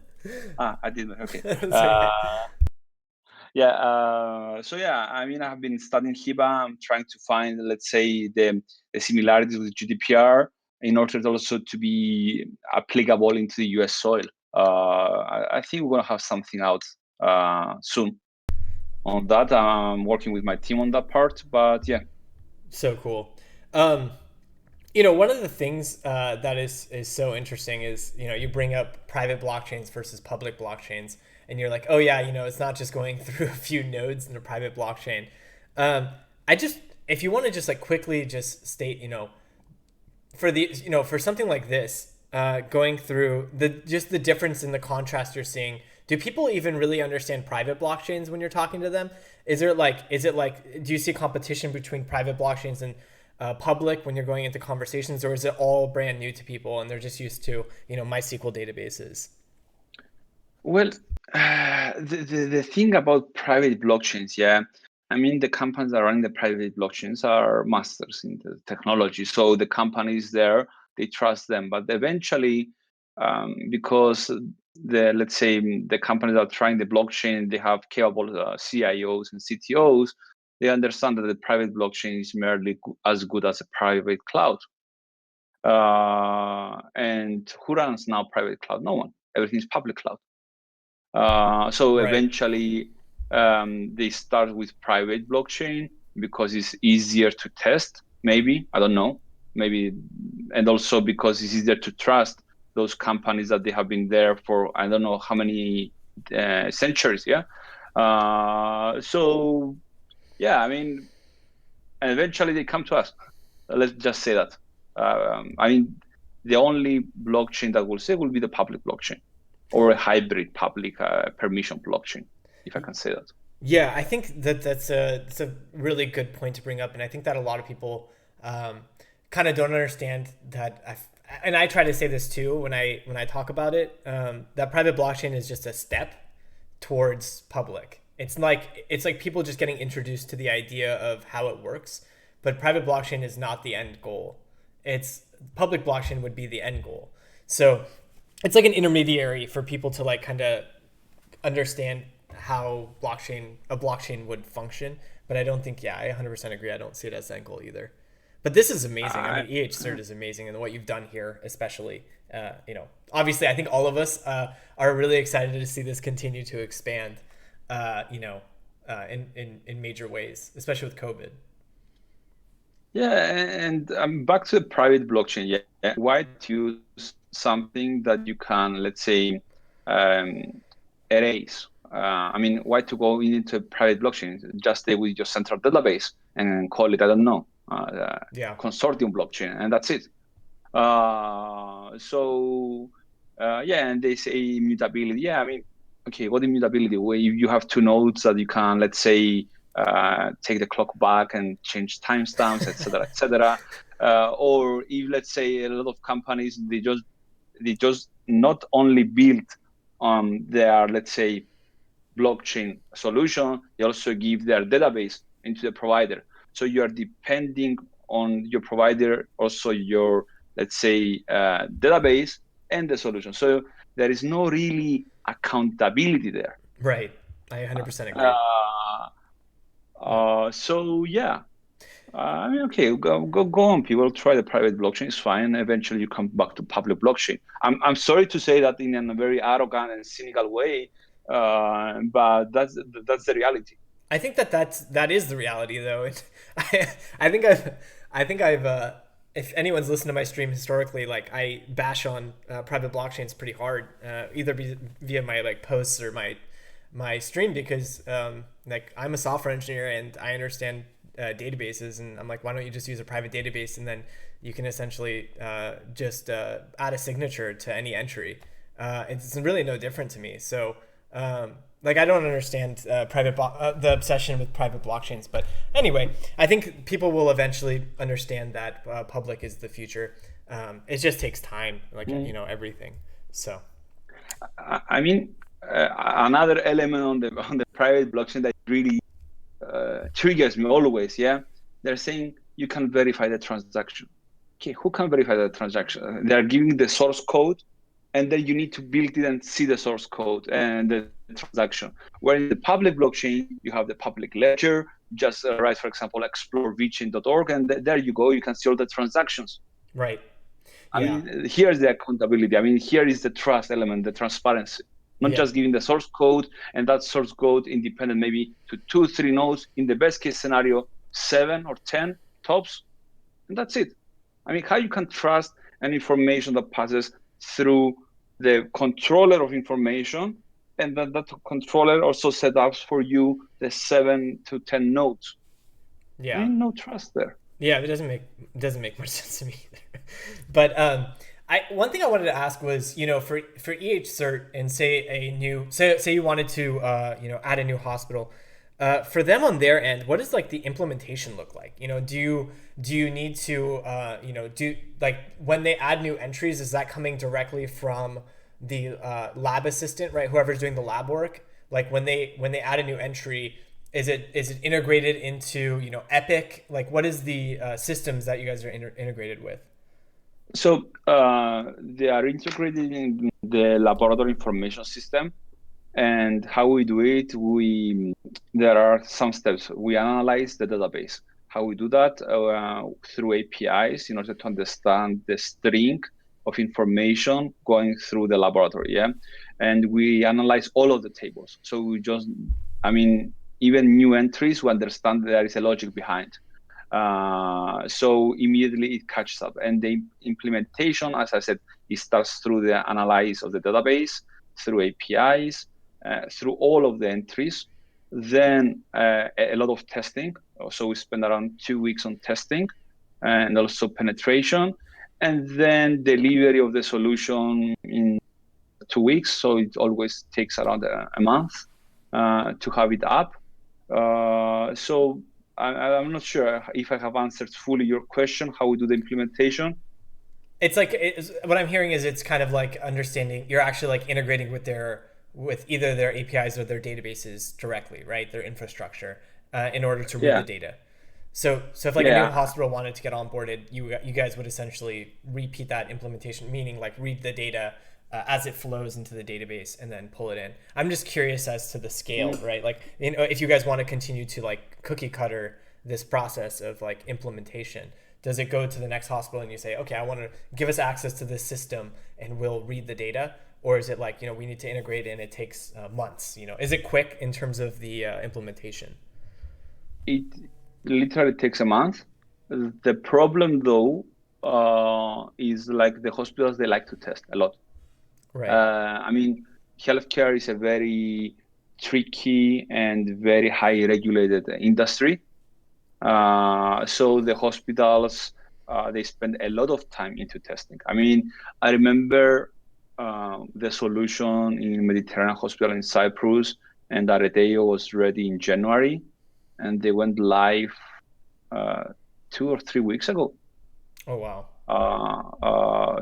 I didn't. Okay. That's okay. Yeah. So yeah, I mean, I have been studying HIPAA. I'm trying to find, let's say, the similarities with GDPR in order to also to be applicable into the US soil. I think we're gonna have something out soon on that. I'm working with my team on that part, but yeah. So cool. One of the things that is so interesting is you bring up private blockchains versus public blockchains, and you're like, oh yeah, it's not just going through a few nodes in a private blockchain. I just if you want to just like quickly just state, for for something like this, going through the difference in the contrast you're seeing. Do people even really understand private blockchains when you're talking to them? Is it like do you see competition between private blockchains and public when you're going into conversations, or is it all brand new to people and they're just used to MySQL databases? Well, the thing about private blockchains, yeah, I mean, the companies that are running the private blockchains are masters in the technology. So the companies there, they trust them. But eventually, because let's say the companies that are trying the blockchain, they have capable CIOs and CTOs, they understand that the private blockchain is merely as good as a private cloud. And who runs now private cloud? No one. Everything is public cloud. So Right. eventually, they start with private blockchain because it's easier to test. Maybe, I don't know. Maybe, and also because it's easier to trust those companies that they have been there for I don't know how many centuries. Yeah. So yeah, I mean, and eventually they come to us. Let's just say that. I mean, the only blockchain that will say will be the public blockchain, or a hybrid public permission blockchain, if I can say that. Yeah, I think that's a really good point to bring up, and I think that a lot of people kind of don't understand that. And I try to say this too when I talk about it. That private blockchain is just a step towards public. It's like people just getting introduced to the idea of how it works, but private blockchain is not the end goal. It's public blockchain would be the end goal. So it's like an intermediary for people to like kind of understand how a blockchain would function. But I don't think, yeah, I 100% agree. I don't see it as the end goal either. But this is amazing. I mean, E-H Cert is amazing, and what you've done here, especially, obviously, I think all of us are really excited to see this continue to expand, in major ways, especially with COVID. Yeah, and back to the private blockchain. Yeah, why to use something that you can, let's say, erase? I mean, why to go into a private blockchain? Just stay with your central database and call it, I don't know, Yeah. consortium blockchain, and that's it. Yeah, and they say immutability. Yeah, I mean, okay, what immutability? Where you have two nodes that you can, let's say, take the clock back and change timestamps, etc., etc. Or if, let's say, a lot of companies they just not only build their, let's say, blockchain solution, they also give their database into the provider. So you are depending on your provider, also your, let's say, database and the solution. So there is no really accountability there. Right. I 100% agree. Uh, Yeah. so yeah, I mean, okay, go on. People try the private blockchain. It's fine. Eventually, you come back to public blockchain. I'm sorry to say that in a very arrogant and cynical way, but that's the reality. I think that is the reality though. I think I've if anyone's listened to my stream historically, like I bash on private blockchains pretty hard, either via my like posts or my stream because like I'm a software engineer and I understand databases, and I'm like, why don't you just use a private database and then you can essentially just add a signature to any entry. It's really no different to me. So like I don't understand the obsession with private blockchains, but anyway, I think people will eventually understand that public is the future. It just takes time, like everything. So I mean, another element on the private blockchain that really triggers me always. Yeah, they're saying you can verify the transaction. Okay, who can verify the transaction? They are giving the source code, and then you need to build it and see the source code and the transaction. Where in the public blockchain, you have the public ledger. Just write, for example, explore vechain.org, and there you go. You can see all the transactions. right, I yeah, mean, here's the accountability. I mean, here is the trust element, the transparency. Not yeah, just giving the source code and that source code independent maybe to 2, 3 nodes. In the best case scenario, 7 or 10 tops, and that's it. I mean, how you can trust an information that passes through the controller of information, and that controller also set up for you the 7 to 10 nodes. I yeah. mean, no trust there. Yeah, it doesn't make much sense to me either. But I one thing I wanted to ask was, for EH Cert and say you wanted to add a new hospital, for them on their end, what does like the implementation look like? Do you need to do like when they add new entries, is that coming directly from the lab assistant, right? Whoever's doing the lab work, like when they add a new entry, is it integrated into Epic? Like, what is the systems that you guys are integrated with? So they are integrated in the laboratory information system. And how we do it, there are some steps. We analyze the database. How we do that through APIs in order to understand the string of information going through the laboratory. Yeah, and we analyze all of the tables. So I mean, even new entries, we understand there is a logic behind. So immediately it catches up. And the implementation, as I said, it starts through the analysis of the database, through APIs, through all of the entries, then a lot of testing. So we spend around 2 weeks on testing and also penetration, and then delivery of the solution in 2 weeks. So it always takes around a month to have it up. So I'm not sure if I have answered fully your question, how we do the implementation. It's like what I'm hearing is it's kind of like understanding you're actually like integrating with either their APIs or their databases directly, right? Their infrastructure in order to read the Yeah, data. So if like a new yeah. hospital wanted to get onboarded, you guys would essentially repeat that implementation, meaning like read the data as it flows into the database and then pull it in. I'm just curious as to the scale, Mm. right? Like if you guys want to continue to like cookie cutter this process of like implementation, does it go to the next hospital and you say, okay, I want to give us access to this system and we'll read the data? Or is it like, we need to integrate and it takes months? Is it quick in terms of the implementation? It literally takes a month. The problem, though, is like the hospitals, they like to test a lot. Right. I mean, healthcare is a very tricky and very high regulated industry. So the hospitals they spend a lot of time into testing. I mean, I remember the solution in Mediterranean Hospital in Cyprus, and Areteo was ready in January, and they went live 2 or 3 weeks ago. Oh, wow.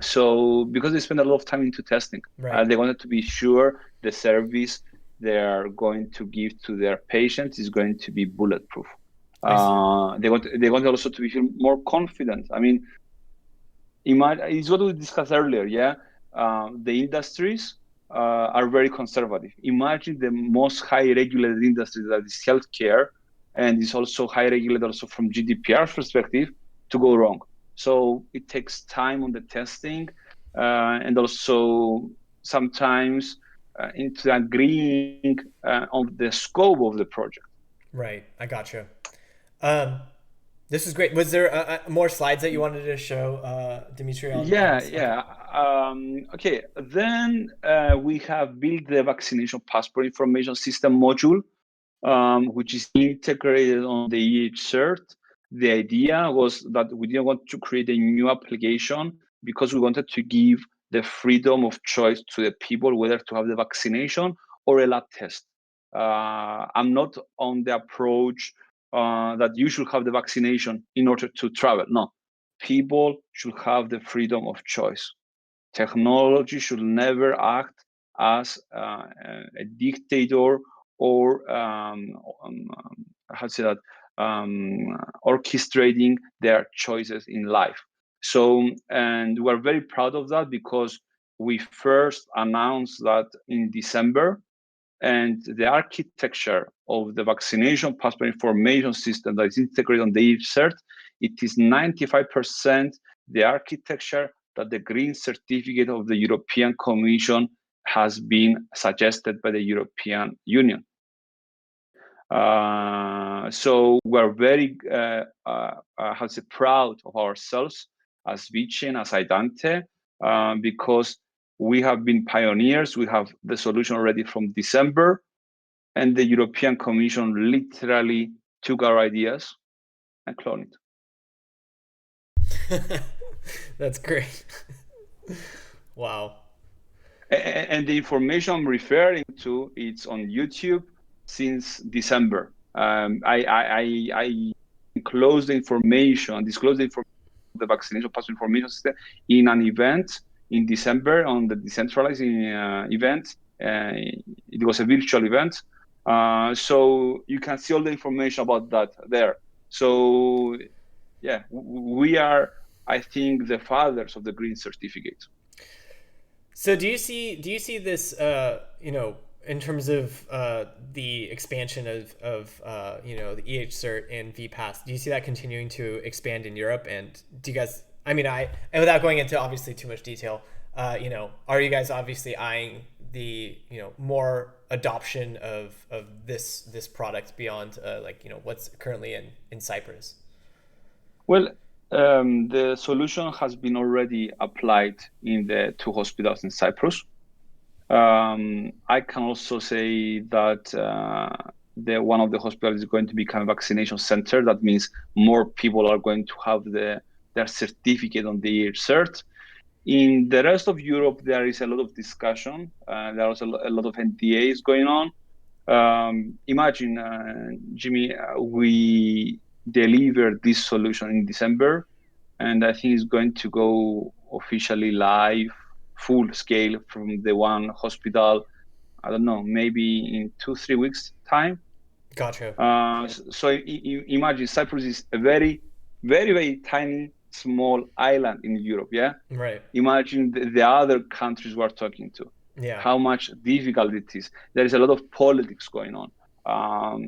So because they spend a lot of time into testing, Right. they wanted to be sure the service they are going to give to their patients is going to be bulletproof. I see. They want also to feel more confident. I mean, it's what we discussed earlier. Yeah, the industries are very conservative. Imagine the most high regulated industry that is healthcare, and is also high regulated also from GDPR perspective, to go wrong. So it takes time on the testing, and also sometimes into agreeing on the scope of the project. Right. I gotcha. Um, this is great. Was there more slides that you wanted to show, Dimitri, on Yeah, this? Okay. yeah. Okay, then we have built the vaccination passport information system module, which is integrated on the E-H Cert. The idea was that we didn't want to create a new application because we wanted to give the freedom of choice to the people whether to have the vaccination or a lab test. I'm not on the approach that you should have the vaccination in order to travel. No, people should have the freedom of choice. Technology should never act as a dictator or how to say that, orchestrating their choices in life. So, and we're very proud of that because we first announced that in December, and the architecture of the vaccination passport information system that is integrated on the E-Cert, it is 95% the architecture that the green certificate of the European Commission has been suggested by the European Union. So we're very how to say, proud of ourselves as VeChain, as Idante, because we have been pioneers. We have the solution already from December, and the European Commission literally took our ideas and cloned it. That's great. Wow. And the information I'm referring to, it's on YouTube since December. I disclosed the information of the vaccination passport information system in an event in December on the decentralized event. It was a virtual event. So you can see all the information about that there. So yeah, we are, I think, the fathers of the green certificate. So do you see this in terms of the expansion of the E-H Cert and VPass? Do you see that continuing to expand in Europe? And do you guys? I mean, and without going into obviously too much detail, are you guys obviously eyeing the more adoption of this product beyond what's currently in Cyprus? Well, the solution has been already applied in the 2 hospitals in Cyprus. I can also say that one of the hospitals is going to become a vaccination center. That means more people are going to have their certificate on the E-Cert. In the rest of Europe, there is a lot of discussion. There is a lot of NDAs going on. Imagine, Jimmy, we delivered this solution in December, and I think it's going to go officially live, full scale from the one hospital. I don't know, maybe in 2 3 weeks time. Gotcha. So imagine Cyprus is a very, very, very tiny, small island in Europe. Yeah, Right. imagine the other countries we're talking to, Yeah. how much difficult it is. There is a lot of politics going on,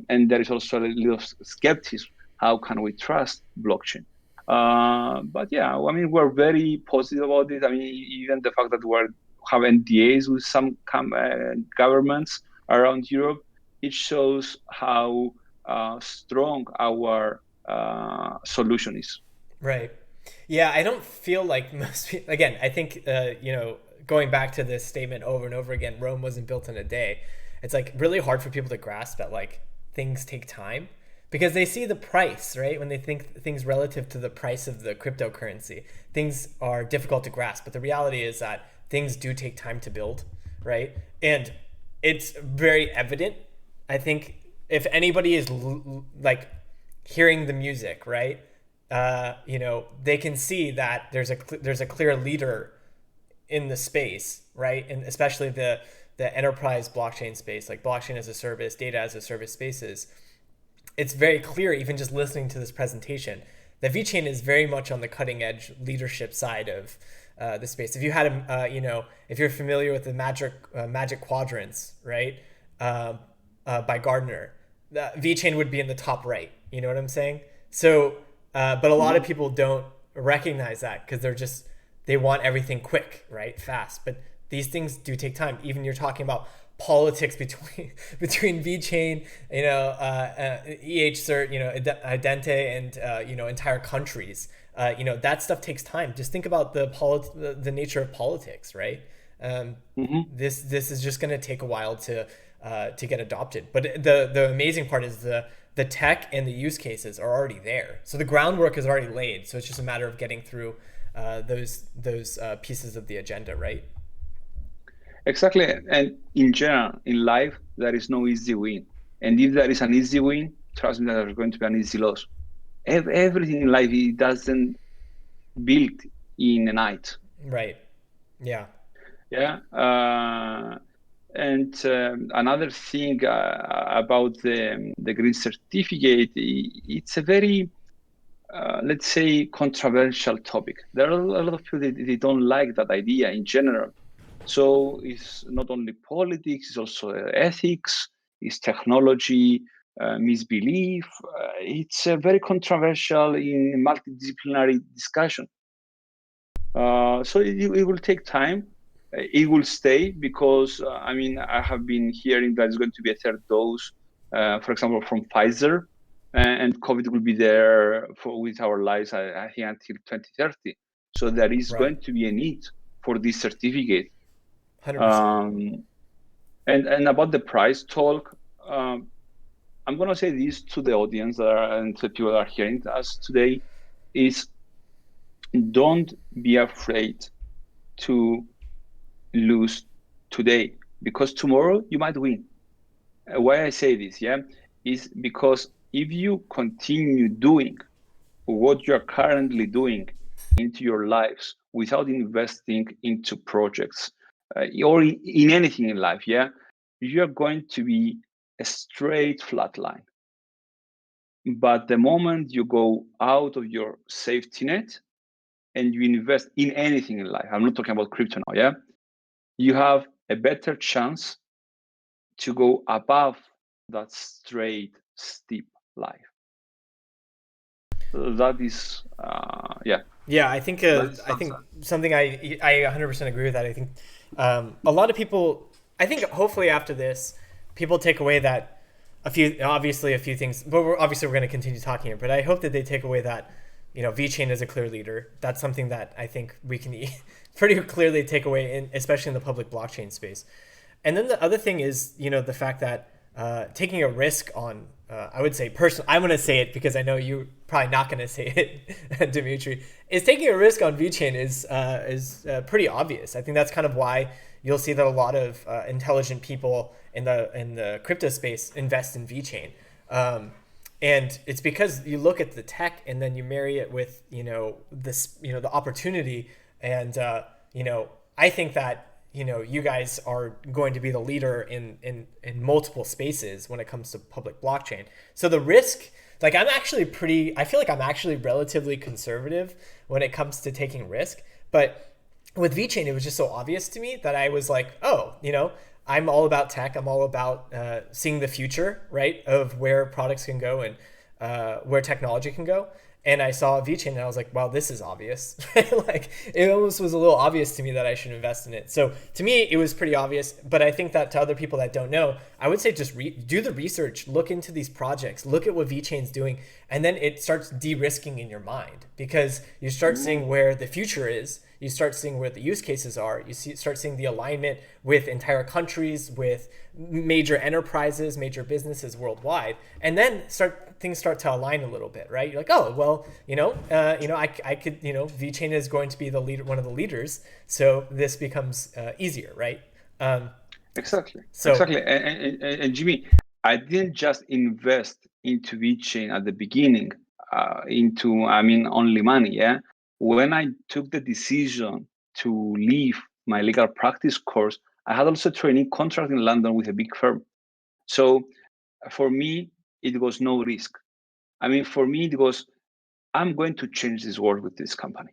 and there is also a little skepticism. How can we trust blockchain? But yeah, I mean, we're very positive about it. I mean, even the fact that we have NDAs with some governments around Europe, it shows how strong our solution is. Right. Yeah, I don't feel like most people, again, I think, going back to this statement over and over again, Rome wasn't built in a day. It's like really hard for people to grasp that like things take time because they see the price, right? When they think things relative to the price of the cryptocurrency, things are difficult to grasp. But the reality is that things do take time to build, right? And it's very evident. I think if anybody is like hearing the music, right? They can see that there's a clear leader in the space, right? And especially the enterprise blockchain space, like blockchain as a service, data as a service spaces. It's very clear, even just listening to this presentation, that VeChain is very much on the cutting edge leadership side of the space. If you had if you're familiar with the magic quadrants, right, by Gardner, VeChain would be in the top right. You know what I'm saying? So, but a lot of people don't recognize that because they want everything quick, right, fast. But these things do take time. Even you're talking about politics between VeChain, E-H Cert, Idente, and entire countries. That stuff takes time. Just think about the nature of politics, right? This is just going to take a while to get adopted. But the amazing part is the tech and the use cases are already there. So the groundwork is already laid. So it's just a matter of getting through those pieces of the agenda, right? Exactly. And in general, in life, there is no easy win. And if there is an easy win, trust me, there's going to be an easy loss. Everything in life, it doesn't build in a night. Right. Yeah. Yeah. And another thing about the green certificate, it's a very, let's say, controversial topic. There are a lot of people they don't like that idea in general. So it's not only politics, it's also ethics, it's technology, misbelief. It's very controversial in multidisciplinary discussion. So it will take time. It will stay because, I have been hearing that it's going to be a third dose, for example, from Pfizer, and COVID will be there with our lives, I think, until 2030. So there is going to be a need for this certificate. 100%. And about the price talk, I'm going to say this to the audience and to people that are hearing us today, is don't be afraid to lose today, because tomorrow you might win. Why I say this, is because if you continue doing what you're currently doing into your lives without investing into projects or in anything in life, you're going to be a straight flat line. But the moment you go out of your safety net and you invest in anything in life, I'm not talking about crypto now, you have a better chance to go above that straight, steep line. That is, Yeah, I think something I 100% agree with that. I think a lot of people, I think hopefully after this, people take away that a few things, but we're going to continue talking here, but I hope that they take away that, VeChain is a clear leader. That's something that I think we can pretty clearly take away, especially in the public blockchain space. And then the other thing is, the fact that taking a risk on, I would say personally, I'm going to say it because I know you're probably not going to say it, Dimitri, is taking a risk on VeChain is pretty obvious. I think that's kind of why you'll see that a lot of intelligent people in the crypto space invest in VeChain. And it's because you look at the tech and then you marry it with, the opportunity. And, I think that, you guys are going to be the leader in multiple spaces when it comes to public blockchain. So the risk, I feel like I'm actually relatively conservative when it comes to taking risk. But with VeChain, it was just so obvious to me that I was like, oh, I'm all about tech. I'm all about seeing the future, right, of where products can go and where technology can go. And I saw VeChain and I was like, wow, this is obvious. Like it almost was a little obvious to me that I should invest in it. So to me, it was pretty obvious. But I think that to other people that don't know, I would say just do the research, look into these projects, look at what VeChain's doing, and then it starts de-risking in your mind because you start seeing where the future is. You start seeing where the use cases are. You start seeing the alignment with entire countries, with major enterprises, major businesses worldwide, and then start things start to align a little bit, right? You're like, oh, well, I could, VeChain is going to be the leader, one of the leaders, so this becomes easier, right? Exactly. So Exactly. And Jimmy, I didn't just invest into VeChain at the beginning, only money. Yeah. When I took the decision to leave my legal practice course, I had also a trainee contract in London with a big firm. So for me, it was no risk. I mean, for me, it was, I'm going to change this world with this company.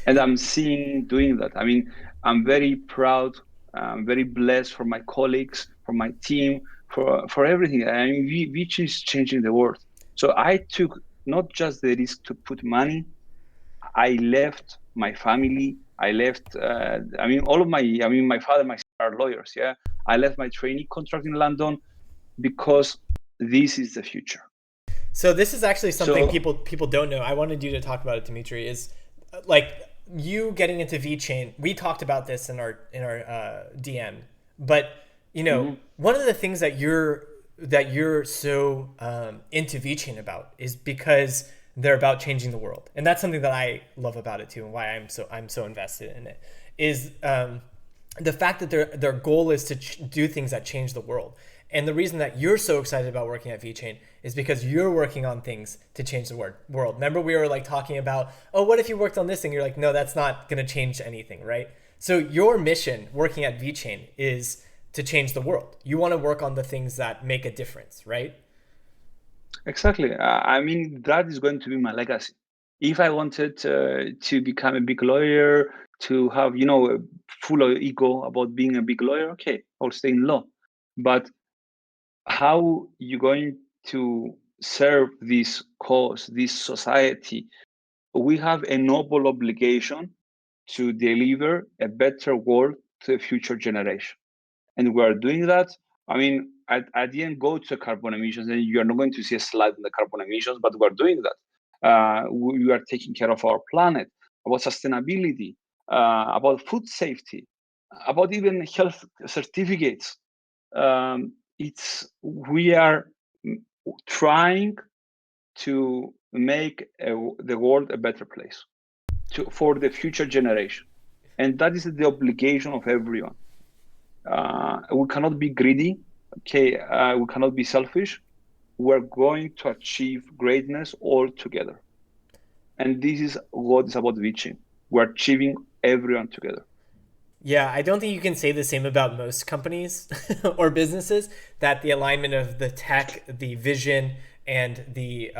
And I'm seeing doing that. I mean, I'm very proud. I'm very blessed for my colleagues, for my team, for everything. I mean, which is changing the world. So I took not just the risk to put money. I left my family. I left. All of my. My father, my sister are lawyers. Yeah, I left my trainee contract in London because this is the future. So this is actually something people don't know. I wanted you to talk about it, Dimitri. Is like you getting into VeChain. We talked about this in our DM, but one of the things that you're so into VeChain about is because they're about changing the world, and that's something that I love about it too, and why I'm so invested in it. Is the fact that their goal is to do things that change the world. And the reason that you're so excited about working at VeChain is because you're working on things to change the world. Remember, we were like talking about, oh, what if you worked on this thing? You're like, no, that's not going to change anything, right? So your mission working at VeChain is to change the world. You want to work on the things that make a difference, right? Exactly. That is going to be my legacy. If I wanted to become a big lawyer, to have, a full of ego about being a big lawyer, okay, I'll stay in law. But how you going to serve this cause, this society? We have a noble obligation to deliver a better world to the future generation. And we are doing that. I didn't go to carbon emissions, and you are not going to see a slide on the carbon emissions, but we're doing that. We are taking care of our planet, about sustainability, about food safety, about even health certificates. We are trying to make the world a better place for the future generation, and that is the obligation of everyone. We cannot be greedy. Okay, we cannot be selfish. We're going to achieve greatness all together, and this is what is about VeChain. We're achieving everyone together. Yeah, I don't think you can say the same about most companies or businesses, that the alignment of the tech, the vision, and the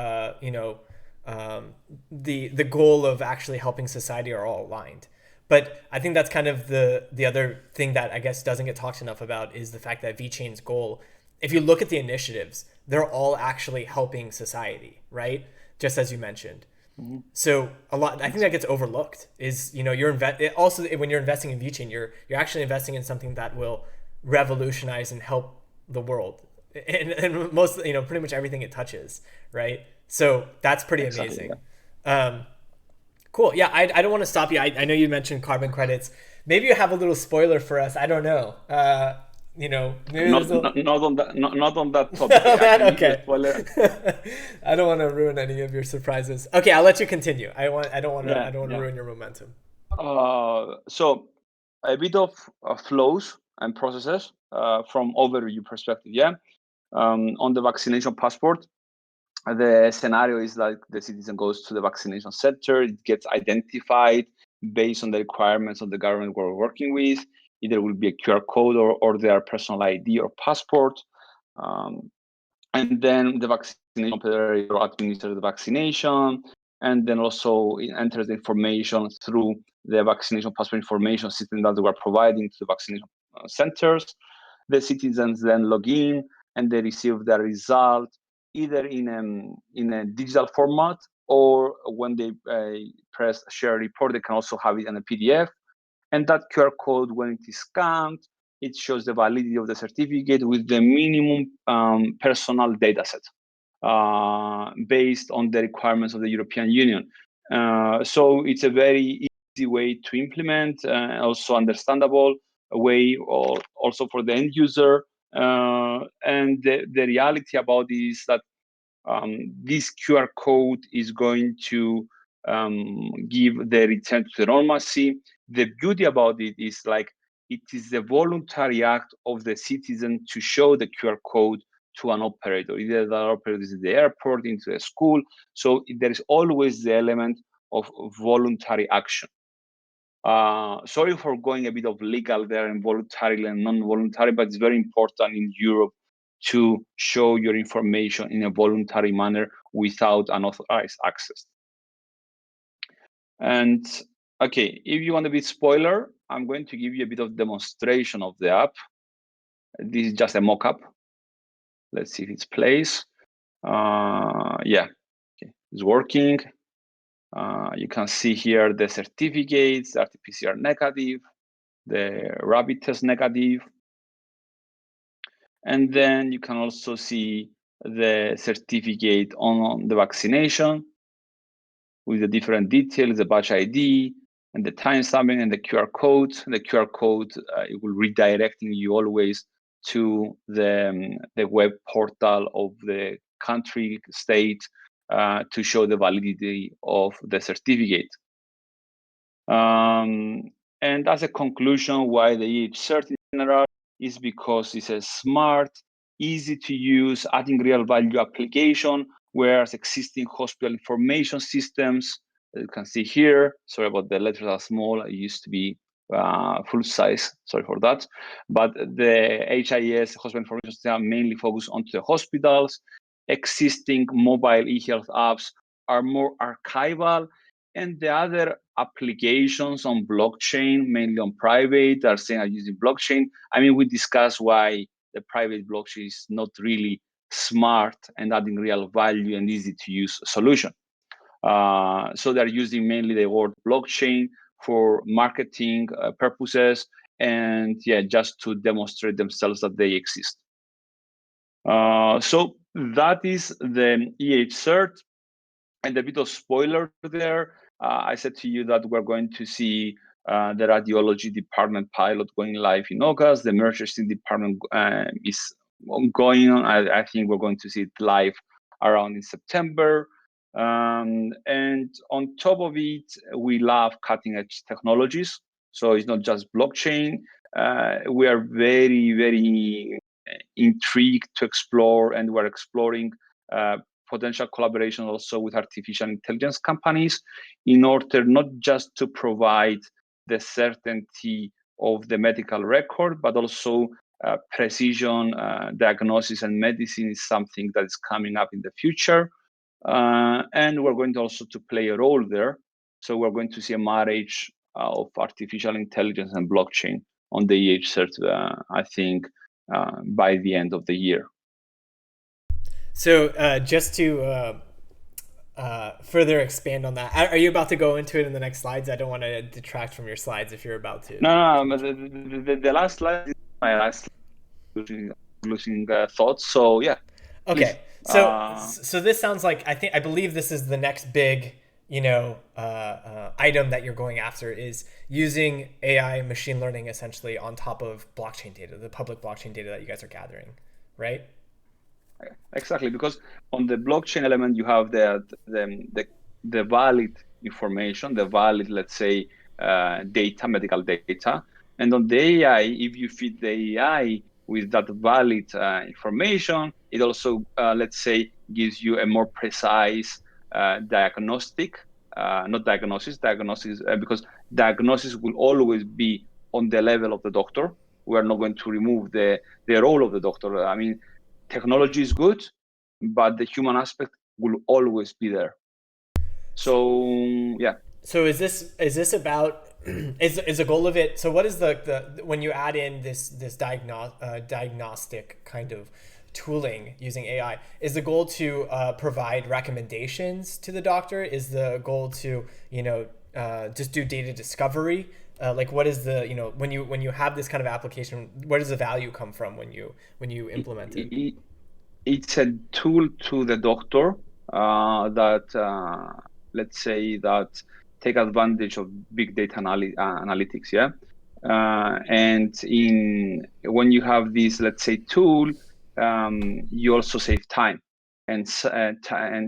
goal of actually helping society are all aligned. But I think that's kind of the other thing that I guess doesn't get talked enough about is the fact that VeChain's goal, if you look at the initiatives, they're all actually helping society, right? Just as you mentioned. Mm-hmm. So I think that gets overlooked is, also when you're investing in VeChain, you're actually investing in something that will revolutionize and help the world and most, pretty much everything it touches. Right. So that's pretty amazing. Yeah. Cool. Yeah. I don't want to stop you. I know you mentioned carbon credits. Maybe you have a little spoiler for us. I don't know. Maybe not on that topic. Okay. I don't want to ruin any of your surprises. Okay, I'll let you continue. I don't want to ruin your momentum. So a bit of flows and processes from overview perspective. Yeah. On the vaccination passport, the scenario is like the citizen goes to the vaccination center, it gets identified based on the requirements of the government we're working with. Either will be a QR code or their personal ID or passport. And then the vaccination operator administers the vaccination, and then also it enters the information through the vaccination passport information system that we are providing to the vaccination centers. The citizens then log in and they receive their result either in a digital format, or when they press share report, they can also have it in a PDF. And that QR code, when it is scanned, it shows the validity of the certificate with the minimum personal data set based on the requirements of the European Union. So it's a very easy way to implement, also understandable way also for the end user. And the reality about this is that This QR code is going to give the return to normalcy. The beauty about it is like it is the voluntary act of the citizen to show the QR code to an operator. Either the operator is in the airport, into a school. So there is always the element of voluntary action. Sorry for going a bit of legal there and voluntary and non-voluntary, but it's very important in Europe to show your information in a voluntary manner without unauthorized access. And okay, if you want a bit spoiler, I'm going to give you a bit of demonstration of the app. This is just a mock-up. Let's see if it plays. Yeah, okay, it's working. You can see here the certificates, RT-PCR negative, the rapid test negative. And then you can also see the certificate on the vaccination with the different details, the batch ID, and the time stamping and the QR code. The QR code, it will redirecting you always to the web portal of the country, state, to show the validity of the certificate. And as a conclusion, why the E-H Cert in general is because it's a smart, easy to use, adding real value application, whereas existing hospital information systems, you can see here, sorry about the letters are small, it used to be full size, sorry for that. But the HIS, hospital information system, mainly focus onto the hospitals. Existing mobile e-health apps are more archival, and the other applications on blockchain, mainly on private, are saying are using blockchain. I mean, we discussed why the private blockchain is not really smart and adding real value and easy to use solution. So they're using mainly the word blockchain for marketing purposes and yeah, just to demonstrate themselves that they exist. So that is the E-H Cert. And a bit of spoiler there, I said to you that we're going to see the radiology department pilot going live in August. The emergency department is ongoing. I think we're going to see it live around in September. And on top of it, we love cutting edge technologies. So it's not just blockchain. We are very, very intrigued to explore, and we're exploring potential collaboration also with artificial intelligence companies in order not just to provide the certainty of the medical record, but also precision diagnosis and medicine is something that is coming up in the future. And we're going to also to play a role there. So we're going to see a marriage of artificial intelligence and blockchain on the E-H Cert, I think, by the end of the year. So just to further expand on that, are you about to go into it in the next slides? I don't want to detract from your slides if you're about to. No, the last slide is my last closing thoughts. So yeah. Okay. So this sounds like I believe this is the next big item that you're going after is using AI machine learning essentially on top of blockchain data, the public blockchain data that you guys are gathering, right? Exactly, because on the blockchain element you have the valid information, the valid, let's say, data, medical data, and on the AI, if you feed the AI with that valid information, it also, let's say, gives you a more precise diagnostic, not diagnosis, because diagnosis will always be on the level of the doctor. We're not going to remove the role of the doctor. I mean, technology is good, but the human aspect will always be there. So yeah. So is this about is the goal of it? So what is the when you add in this diagnostic kind of tooling using AI, is the goal to provide recommendations to the doctor? Is the goal to just do data discovery? Like what is the when you have this kind of application, where does the value come from when you implement it? It's a tool to the doctor that let's say that take advantage of big data analytics, yeah. And when you have this, let's say, tool, you also save time. and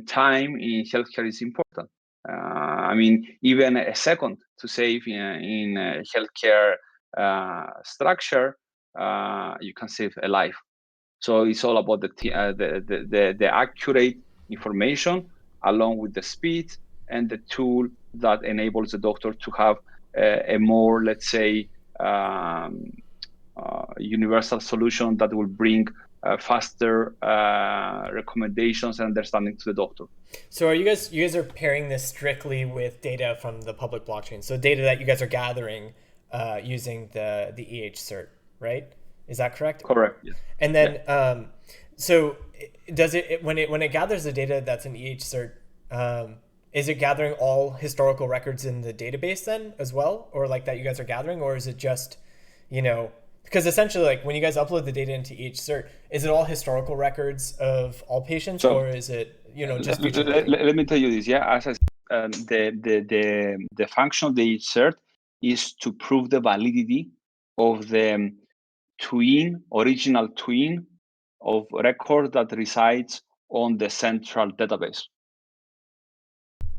time in healthcare is important. I mean, even a second to save in healthcare structure, you can save a life. So it's all about the accurate information along with the speed and the tool that enables the doctor to have a more, let's say, universal solution that will bring faster recommendations and understanding to the doctor. So are you guys are pairing this strictly with data from the public blockchain? So data that you guys are gathering using the E-H Cert, right? Is that correct? Correct. Yes. And then so does it when it gathers the data that's in E-H Cert, is it gathering all historical records in the database then as well, or like that you guys are gathering, or is it just, because essentially like when you guys upload the data into E-H Cert, is it all historical records of all patients, or is it just let me tell you this. Yeah, as I said, the function of the E-H Cert is to prove the validity of the original twin of record that resides on the central database.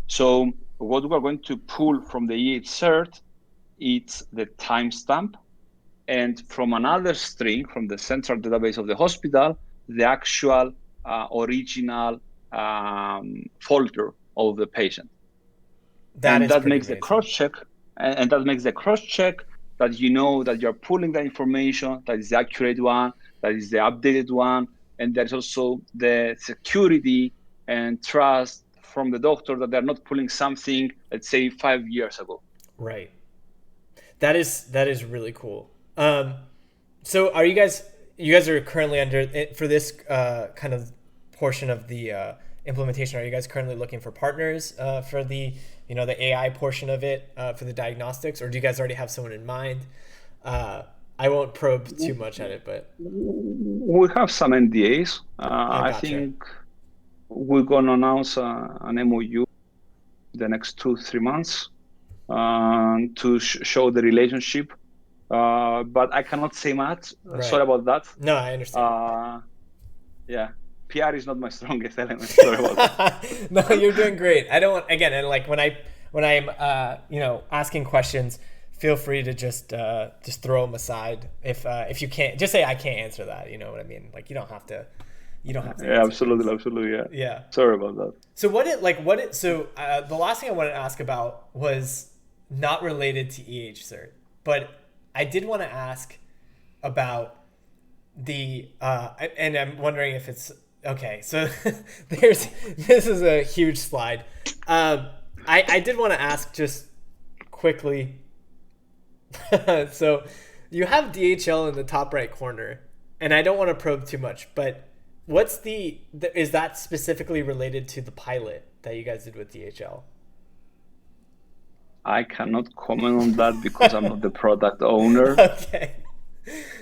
So what we're going to pull from the E-H Cert, it's the timestamp, and from another string from the central database of the hospital, the actual original folder of the patient. That makes the cross check, and that makes the cross check that that you're pulling the information, that is the accurate one, that is the updated one, and there's also the security and trust from the doctor that they're not pulling something, let's say 5 years ago. Right. That is really cool. So are you guys are currently under, for this kind of portion of the implementation, are you guys currently looking for partners for the the AI portion of it for the diagnostics, or do you guys already have someone in mind? I won't probe too much at it, but we have some NDAs. I think we're going to announce an MOU the next 2-3 months to show the relationship. But I cannot say much. Right. Sorry about that. No, I understand. Yeah. PR is not my strongest element. Sorry about that. No, you're doing great. I don't again, and like when I'm asking questions, feel free to just throw them aside. If you can't, just say I can't answer that. You know what I mean? Like you don't have to. Yeah, absolutely. Yeah. Yeah. Sorry about that. So the last thing I wanted to ask about was not related to E-H Cert, but I did want to ask about the and I'm wondering if it's okay. So this is a huge slide. I did want to ask just quickly. So you have DHL in the top right corner, and I don't want to probe too much, but what's is that specifically related to the pilot that you guys did with DHL? I cannot comment on that because I'm not the product owner. Okay.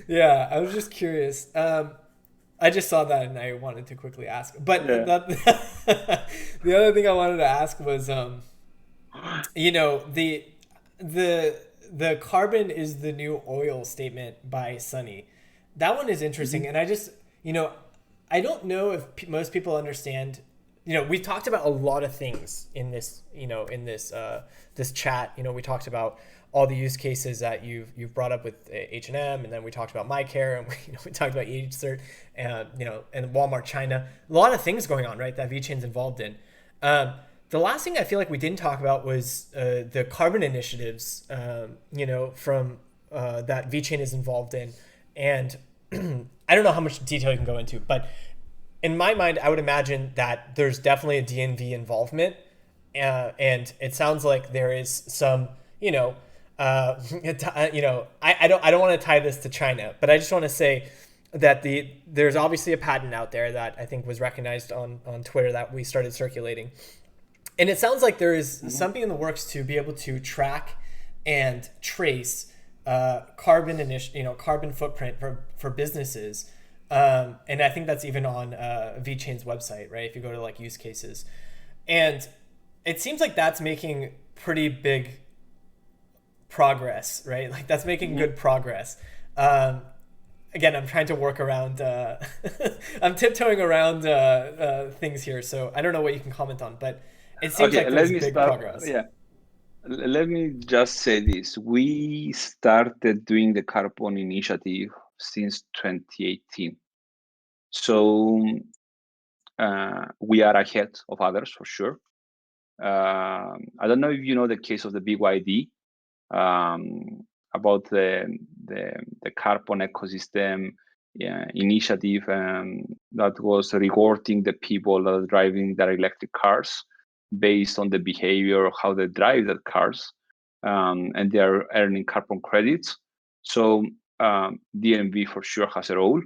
Yeah, I was just curious. I just saw that and I wanted to quickly ask. But the other thing I wanted to ask was, the carbon is the new oil statement by Sunny. That one is interesting, and I just, I don't know if most people understand. We talked about a lot of things in this, this chat. We talked about all the use cases that you've brought up with H&M, and then we talked about MyCare, and we talked about E-H Cert, and and Walmart China. A lot of things going on, right? That VeChain's involved in. The last thing I feel like we didn't talk about was the carbon initiatives, from that VeChain is involved in, and I don't know how much detail you can go into, but in my mind, I would imagine that there's definitely a DNV involvement, and it sounds like there is some, I don't want to tie this to China, but I just want to say that there's obviously a patent out there that I think was recognized on Twitter that we started circulating, and it sounds like there is something in the works to be able to track and trace carbon footprint for businesses. And I think that's even on VeChain's website, right? If you go to like use cases, and it seems like that's making pretty big progress, right? Like that's making good progress. again, I'm trying to work around. I'm tiptoeing around things here, so I don't know what you can comment on, but it seems Okay, like let there's me big start. progress. Yeah, let me just say this. We started doing the carbon initiative since 2018. So we are ahead of others for sure. I don't know if you know the case of the BYD, about the carbon ecosystem initiative, that was rewarding the people that are driving their electric cars based on the behavior of how they drive their cars, and they are earning carbon credits. So DNV for sure has a role.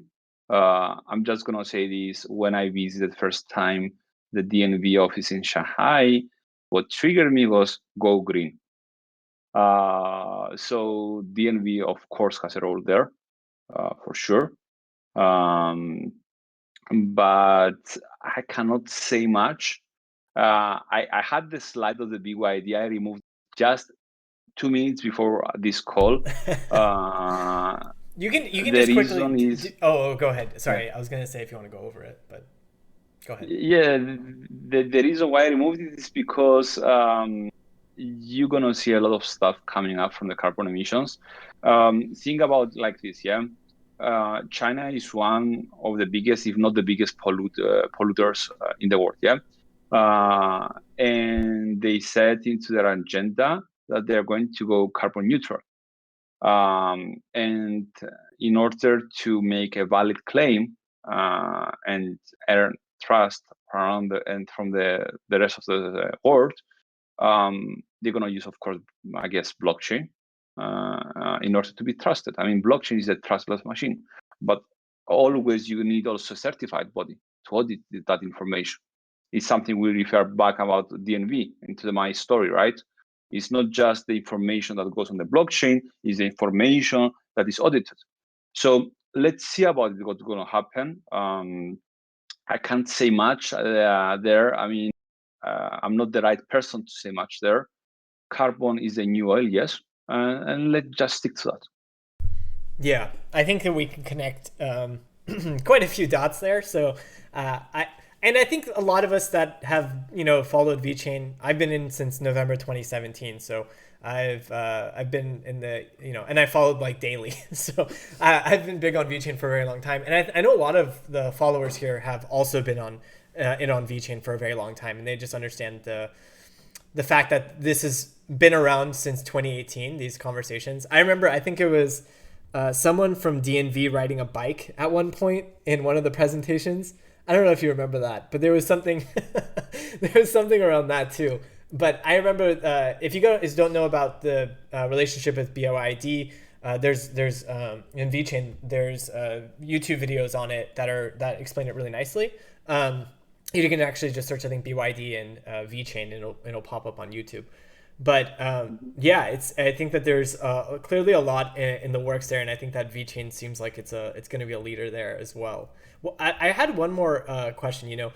I'm just gonna say this: when I visited first time the DNV office in Shanghai, what triggered me was go green. So DNV, of course, has a role there, for sure. But I cannot say much. I had the slide of the BYD. I removed just 2 minutes before this call. You can The just quickly. reason is, Oh, go ahead. yeah, Sorry, I was gonna say if you want to go over it, but go ahead. yeah. The reason why I removed it is because you're gonna see a lot of stuff coming up from the carbon emissions. Think about like this, yeah. China is one of the biggest, if not the biggest, polluters in the world, yeah. And they set into their agenda that they're going to go carbon neutral. And in order to make a valid claim and earn trust around and from the rest of the world, they're going to use, of course, I guess, blockchain in order to be trusted. I mean, blockchain is a trustless machine, but always you need also a certified body to audit that information. It's something we refer back about DNV into my story, right? It's not just the information that goes on the blockchain, it's the information that is audited. So let's see about what's going to happen. I can't say much there. I mean, I'm not the right person to say much there. Carbon is a new oil, yes, and let's just stick to that. Yeah, I think that we can connect quite a few dots there. So, I think a lot of us that have followed VeChain, I've been in since November 2017. So I've been in the and I followed like daily. So I've been big on VeChain for a very long time, and I know a lot of the followers here have also been on VeChain for a very long time, and they just understand the fact that this has been around since 2018. These conversations, I remember. I think it was someone from DNV riding a bike at one point in one of the presentations. I don't know if you remember that, but there was something there was something around that too. But I remember if you guys don't know about the relationship with BYD, there's in VeChain there's YouTube videos on it that explain it really nicely. You can actually just search, I think, BYD and VeChain, and it'll pop up on YouTube. But yeah, I think that there's clearly a lot in the works there, and I think that VeChain seems like it's going to be a leader there as well. Well, I had one more question.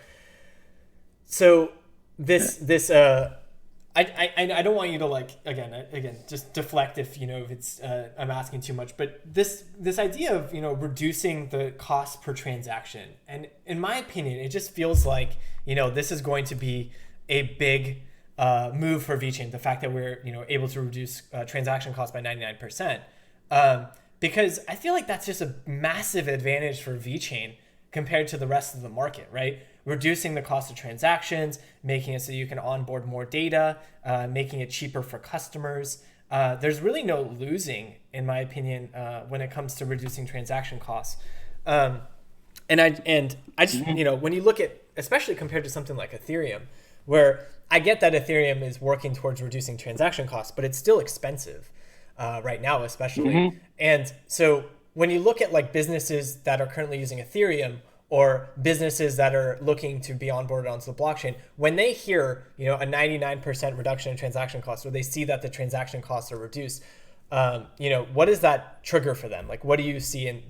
So this I don't want you to like again just deflect if it's I'm asking too much, but this idea of reducing the cost per transaction, and in my opinion it just feels like this is going to be a big move for VeChain. The fact that we're able to reduce transaction costs by 99%, because I feel like that's just a massive advantage for VeChain compared to the rest of the market, right? Reducing the cost of transactions, making it so you can onboard more data, making it cheaper for customers. There's really no losing, in my opinion, when it comes to reducing transaction costs. And I just when you look at, especially compared to something like Ethereum, where I get that Ethereum is working towards reducing transaction costs, but it's still expensive right now, especially. Mm-hmm. And so when you look at like businesses that are currently using Ethereum, or businesses that are looking to be onboarded onto the blockchain, when they hear a 99% reduction in transaction costs, or they see that the transaction costs are reduced, what does that trigger for them? Like, what do you see, and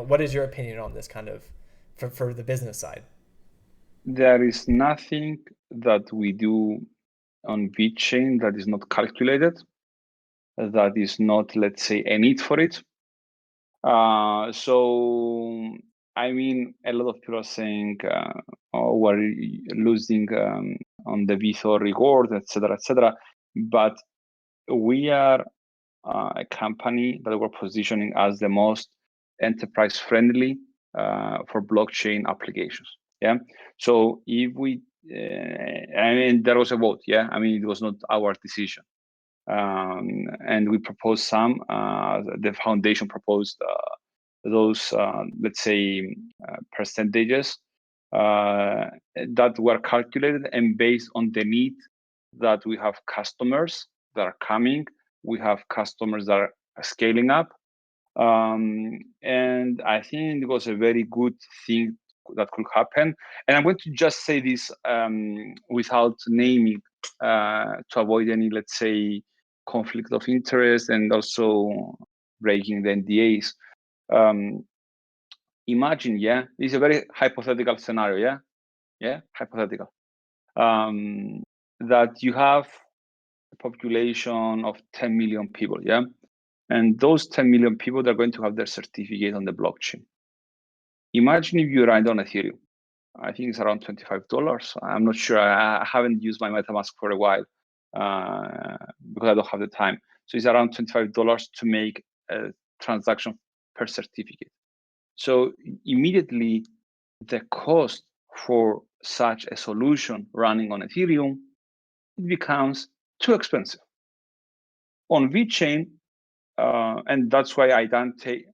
what is your opinion on this kind of for the business side? There is nothing that we do on VeChain that is not calculated, that is not, let's say, a need for it. So I mean, a lot of people are saying, "Oh, we're losing on the V4 reward, etc., etc." But we are a company that we're positioning as the most enterprise friendly for blockchain applications. Yeah. So if we, I mean, there was a vote. Yeah. I mean, it was not our decision. And we proposed some. The foundation proposed those, let's say, percentages that were calculated and based on the need that we have customers that are coming, we have customers that are scaling up, and I think it was a very good thing that could happen. And I'm going to just say this without naming to avoid any, let's say, conflict of interest and also breaking the NDAs. Imagine, yeah, this is a very hypothetical scenario, yeah, hypothetical, that you have a population of 10 million people, yeah, and those 10 million people, they're going to have their certificate on the blockchain. Imagine if you run it on Ethereum. I think it's around $25. I'm not sure. I haven't used my MetaMask for a while because I don't have the time. So it's around $25 to make a transaction per certificate. So immediately, the cost for such a solution running on Ethereum, it becomes too expensive. On VeChain, and that's why Idante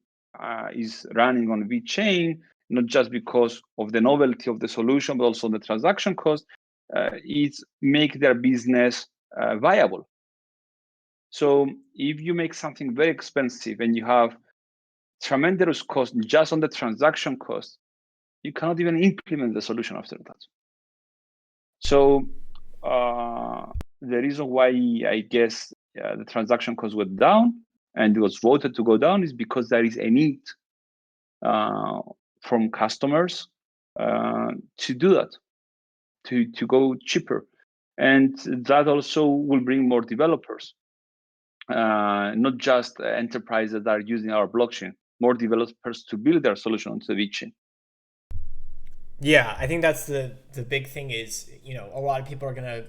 is running on VeChain, not just because of the novelty of the solution, but also the transaction cost. It make their business viable. So if you make something very expensive and you have tremendous cost just on the transaction cost, you cannot even implement the solution after that. So the reason why I guess the transaction cost went down and it was voted to go down is because there is a need from customers to do that, to go cheaper. And that also will bring more developers, not just enterprises that are using our blockchain, more developers to build their solution onto the VeChain. Yeah, I think that's the big thing is, a lot of people are going to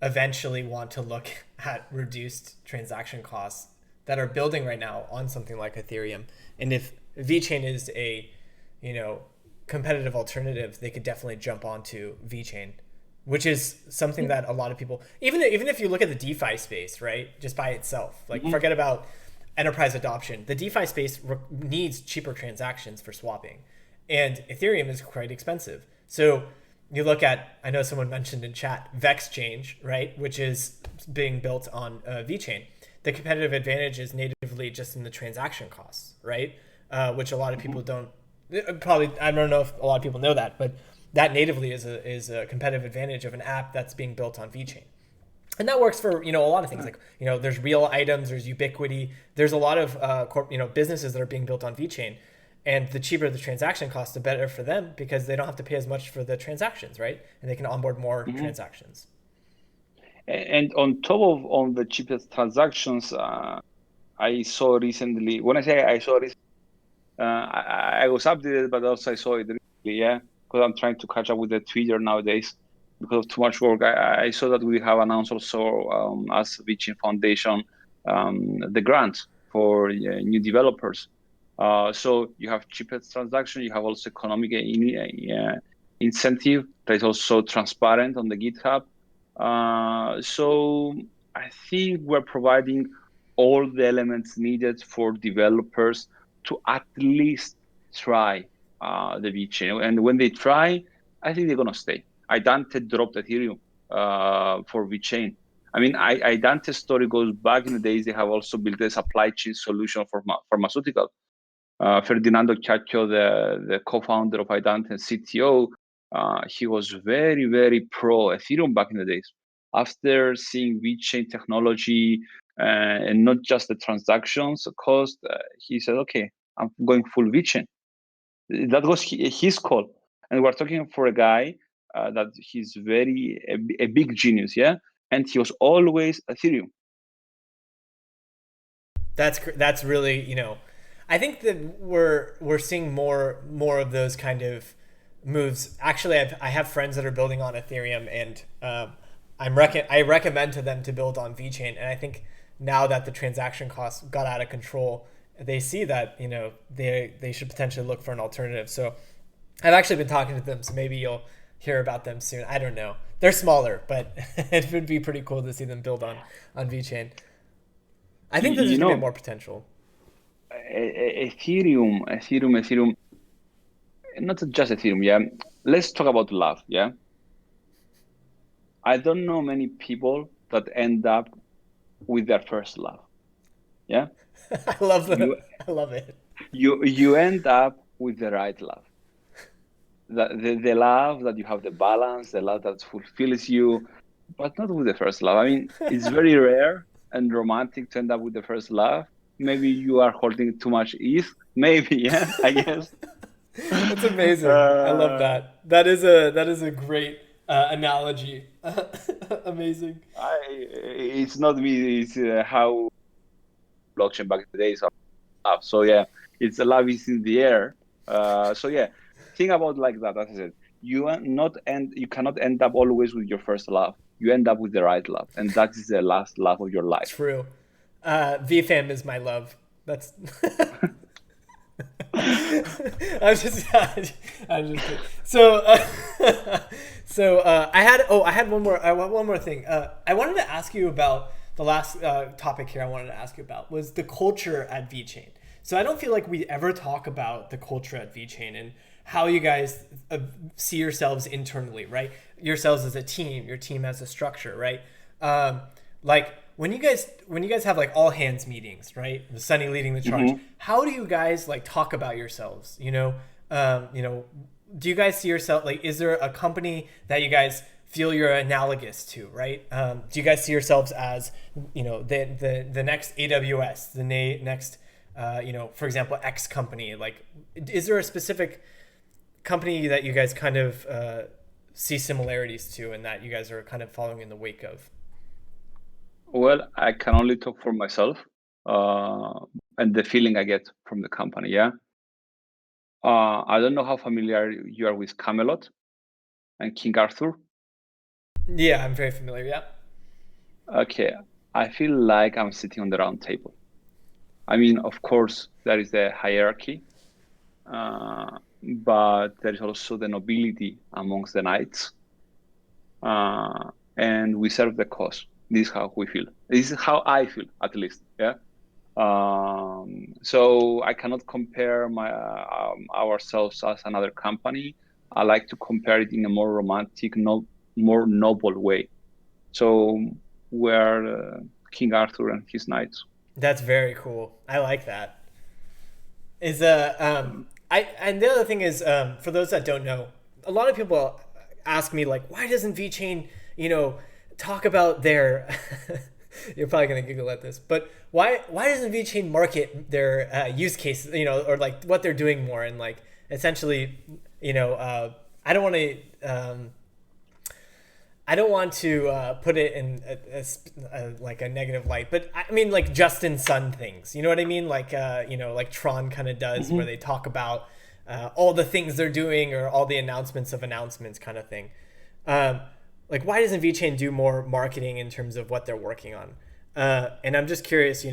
eventually want to look at reduced transaction costs that are building right now on something like Ethereum. And if VeChain is a, competitive alternative, they could definitely jump onto VeChain, which is something that a lot of people, even if you look at the DeFi space, right, just by itself, like forget about enterprise adoption, the DeFi space needs cheaper transactions for swapping, and Ethereum is quite expensive. So you look at, I know someone mentioned in chat, Vexchange, right, which is being built on VeChain. The competitive advantage is natively just in the transaction costs, right? Which a lot of people don't, probably, I don't know if a lot of people know that, but that natively is a competitive advantage of an app that's being built on VeChain. And that works for, a lot of things, like, there's real items, there's ubiquity, there's a lot of businesses that are being built on VeChain, and the cheaper the transaction cost, the better for them, because they don't have to pay as much for the transactions, right? And they can onboard more transactions. And on top of on the cheapest transactions, I saw recently. When I say I saw recently, I was updated, but also I saw it recently, yeah, because I'm trying to catch up with the Twitter nowadays because of too much work. I saw that we have announced also as VeChain Foundation the grant for new developers. So you have cheapest transaction, you have also economic incentive that is also transparent on the GitHub. So I think we're providing all the elements needed for developers to at least try the VeChain. And when they try, I think they're going to stay. Idante dropped Ethereum for VeChain. I mean, Idante's story goes back in the days. They have also built a supply chain solution for pharmaceutical. Ferdinando Cacchio, the co-founder of Idante and CTO, he was very, very pro Ethereum back in the days. After seeing VeChain technology and not just the transactions cost, he said, okay, I'm going full VeChain. That was his call. And we're talking for a guy that he's a big genius, yeah? And he was always Ethereum. That's really, I think that we're seeing more of those kind of moves. Actually, I have friends that are building on Ethereum, and I recommend to them to build on VeChain. And I think now that the transaction costs got out of control, they see that they should potentially look for an alternative. So I've actually been talking to them, so maybe you'll hear about them soon. I don't know. They're smaller, but it would be pretty cool to see them build on VeChain. I think there's going to be more potential. Ethereum, not just Ethereum, yeah. Let's talk about love, yeah. I don't know many people that end up with their first love, yeah. I love that. I love it. You end up with the right love. The love that you have the balance, the love that fulfills you, but not with the first love. I mean, it's very rare and romantic to end up with the first love. Maybe you are holding too much ETH. Maybe, yeah, I guess. That's amazing. I love that. That is a great analogy. Amazing. It's not me. It's how blockchain back in the days. So yeah, it's the love is in the air. So yeah. Think about like that. As I said, you cannot end up always with your first love. You end up with the right love, and that is the last love of your life. True. VFam is my love. That's. I'm just kidding. So I had one more thing. I wanted to ask you about the last topic here. I wanted to ask you about was the culture at VeChain. So I don't feel like we ever talk about the culture at VeChain and how you guys see yourselves internally, right? Yourselves as a team, your team as a structure, right? Like when you guys have like all hands meetings, right? Sunny leading the charge. Mm-hmm. How do you guys like talk about yourselves? Do you guys see yourself like? Is there a company that you guys feel you're analogous to, right? Do you guys see yourselves as the next AWS, the next for example X company? Like, is there a specific company that you guys kind of see similarities to and that you guys are kind of following in the wake of? Well, I can only talk for myself and the feeling I get from the company, yeah. I don't know how familiar you are with Camelot and King Arthur. Yeah, I'm very familiar, yeah. Okay, I feel like I'm sitting on the round table. I mean, of course, there is the hierarchy, but there is also the nobility amongst the knights, and we serve the cause. This is how we feel. This is how I feel, at least. Yeah. So I cannot compare ourselves as another company. I like to compare it in a more romantic, more noble way. So we're King Arthur and his knights. That's very cool. I like that. And the other thing is, for those that don't know, a lot of people ask me like, why doesn't VeChain, talk about their you're probably going to giggle at this, but why doesn't VeChain market their use cases, or like what they're doing more? And like, essentially, I don't want to put it in like a negative light, but I mean like Justin Sun things, you know what I mean? Like, like Tron kind of does, where they talk about all the things they're doing or all the announcements of announcements kind of thing. Like, why doesn't VeChain do more marketing in terms of what they're working on? And I'm just curious,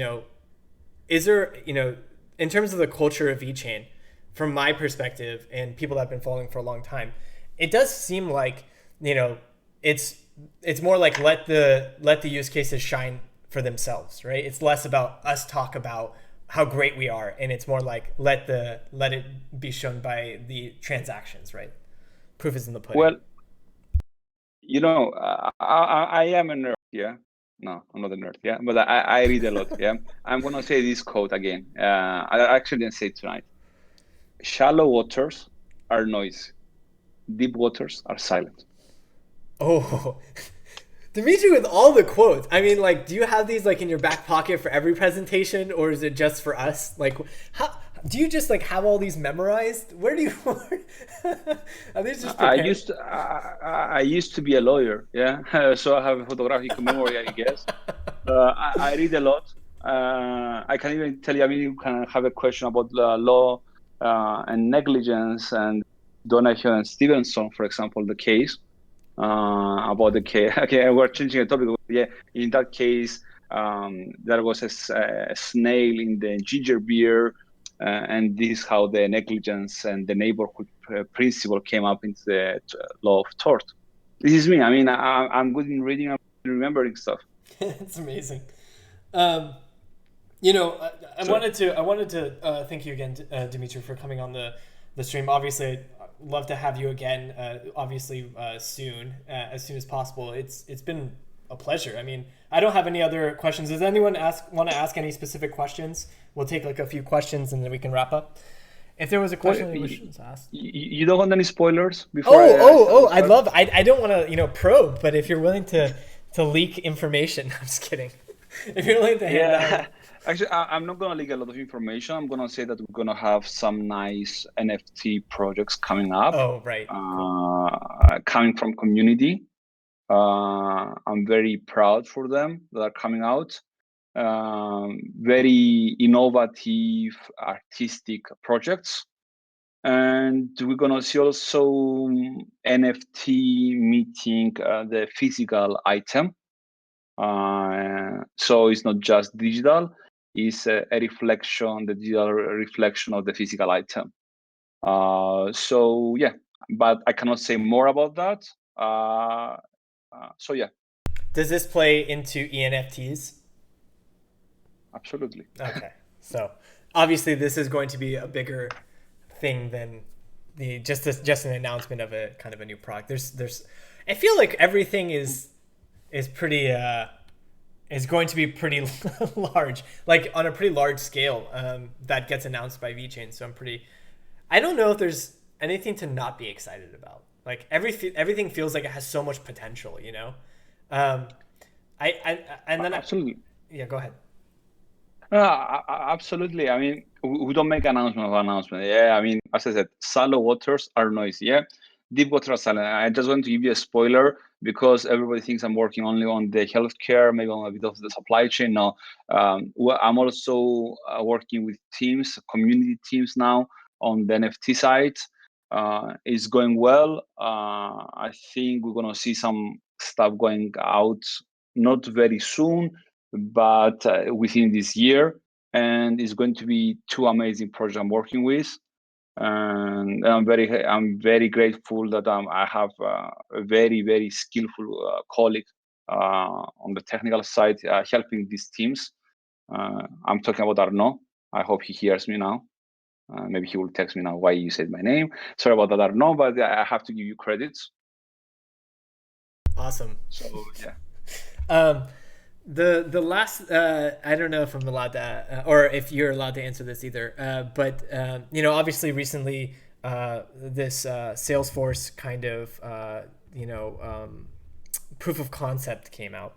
is there, in terms of the culture of VeChain, from my perspective and people that have been following for a long time, it does seem like, it's more like let the use cases shine for themselves, right? It's less about us talk about how great we are, and it's more like let it be shown by the transactions, right? Proof is in the pudding. Well, I am a nerd, yeah. No, I'm not a nerd, yeah, but I read a lot, yeah. I'm gonna say this quote again. I actually didn't say it tonight. Shallow waters are noisy. Deep waters are silent. Oh, Dimitri with all the quotes. I mean, like, do you have these like in your back pocket for every presentation, or is it just for us? Like, how do you just like have all these memorized? Where do you? Are these just? I used to be a lawyer, yeah. So I have a photographic memory, I guess. I read a lot. I can even tell you, I mean, you can have a question about law and negligence and Donahue and Stevenson, for example, the case about the case. Okay, we're changing the topic. Yeah, in that case, there was a snail in the ginger beer, and this is how the negligence and the neighborhood principle came up into the law of tort. This is me. I mean, I'm good in reading and remembering stuff. It's amazing. Um, you know, I So wanted to thank you again, Dimitri, for coming on the stream. Obviously, I'd love to have you again. Obviously, soon, as soon as possible. It's been a pleasure. I mean, I don't have any other questions. Does anyone want to ask any specific questions? We'll take like a few questions and then we can wrap up. If there was a question that was asked. you don't want any spoilers before I start? love. I don't want to probe, but if you're willing to leak information, I'm just kidding. If you're willing to hand out. Actually, I'm not gonna leak a lot of information. I'm gonna say that we're gonna have some nice NFT projects coming up, Oh, right. coming from community. I'm very proud for them that are coming out. Very innovative, artistic projects. And we're gonna see also NFT meeting the physical item. So it's not just digital; it's a reflection, the digital reflection of the physical item. So yeah, but I cannot say more about that. So yeah, Does this play into ENFTs? absolutely. Okay. So obviously this is going to be a bigger thing than just an announcement of a kind of a new product. There's I feel like everything is pretty is going to be pretty large, like on a pretty large scale, that gets announced by VeChain. So I don't know if there's anything to not be excited about. Like everything feels like it has so much potential, Um, and then Absolutely. yeah, go ahead. Absolutely. I mean, we don't make announcement of announcement. Yeah, I mean, as I said, shallow waters are noisy. Yeah, deep water are silent. I just want to give you a spoiler because everybody thinks I'm working only on the healthcare, maybe on a bit of the supply chain. No, I'm also working with teams, community teams now on the NFT side. It's going well. I think we're gonna see some stuff going out not very soon, but within this year. And it's going to be two amazing projects I'm working with. And I'm very grateful that I have a very skillful colleague on the technical side helping these teams. I'm talking about Arnaud. I hope he hears me now. Maybe he will text me now why you said my name. Sorry about that, Arnaud, but I have to give you credits. Awesome. So yeah. Um, the last I don't know if I'm allowed to or if you're allowed to answer this either. But obviously recently this Salesforce kind of proof of concept came out,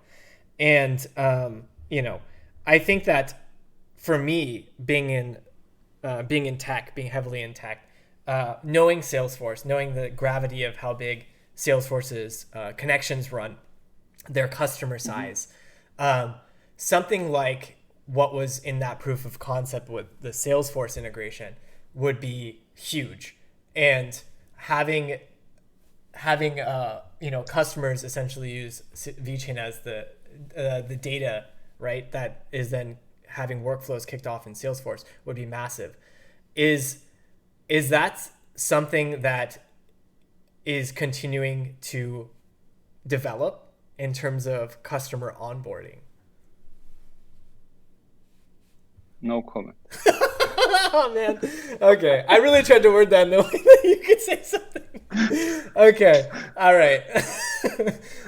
and I think that for me being in tech, being heavily in tech, knowing Salesforce, knowing the gravity of how big Salesforce's connections run, their customer size, something like what was in that proof of concept with the Salesforce integration would be huge. And having customers essentially use VeChain as the data, right, that is then having workflows kicked off in Salesforce would be massive. Is that something that is continuing to develop in terms of customer onboarding? No comment. Oh man. Okay. I really tried to word that in the way that you could say something. Okay. All right.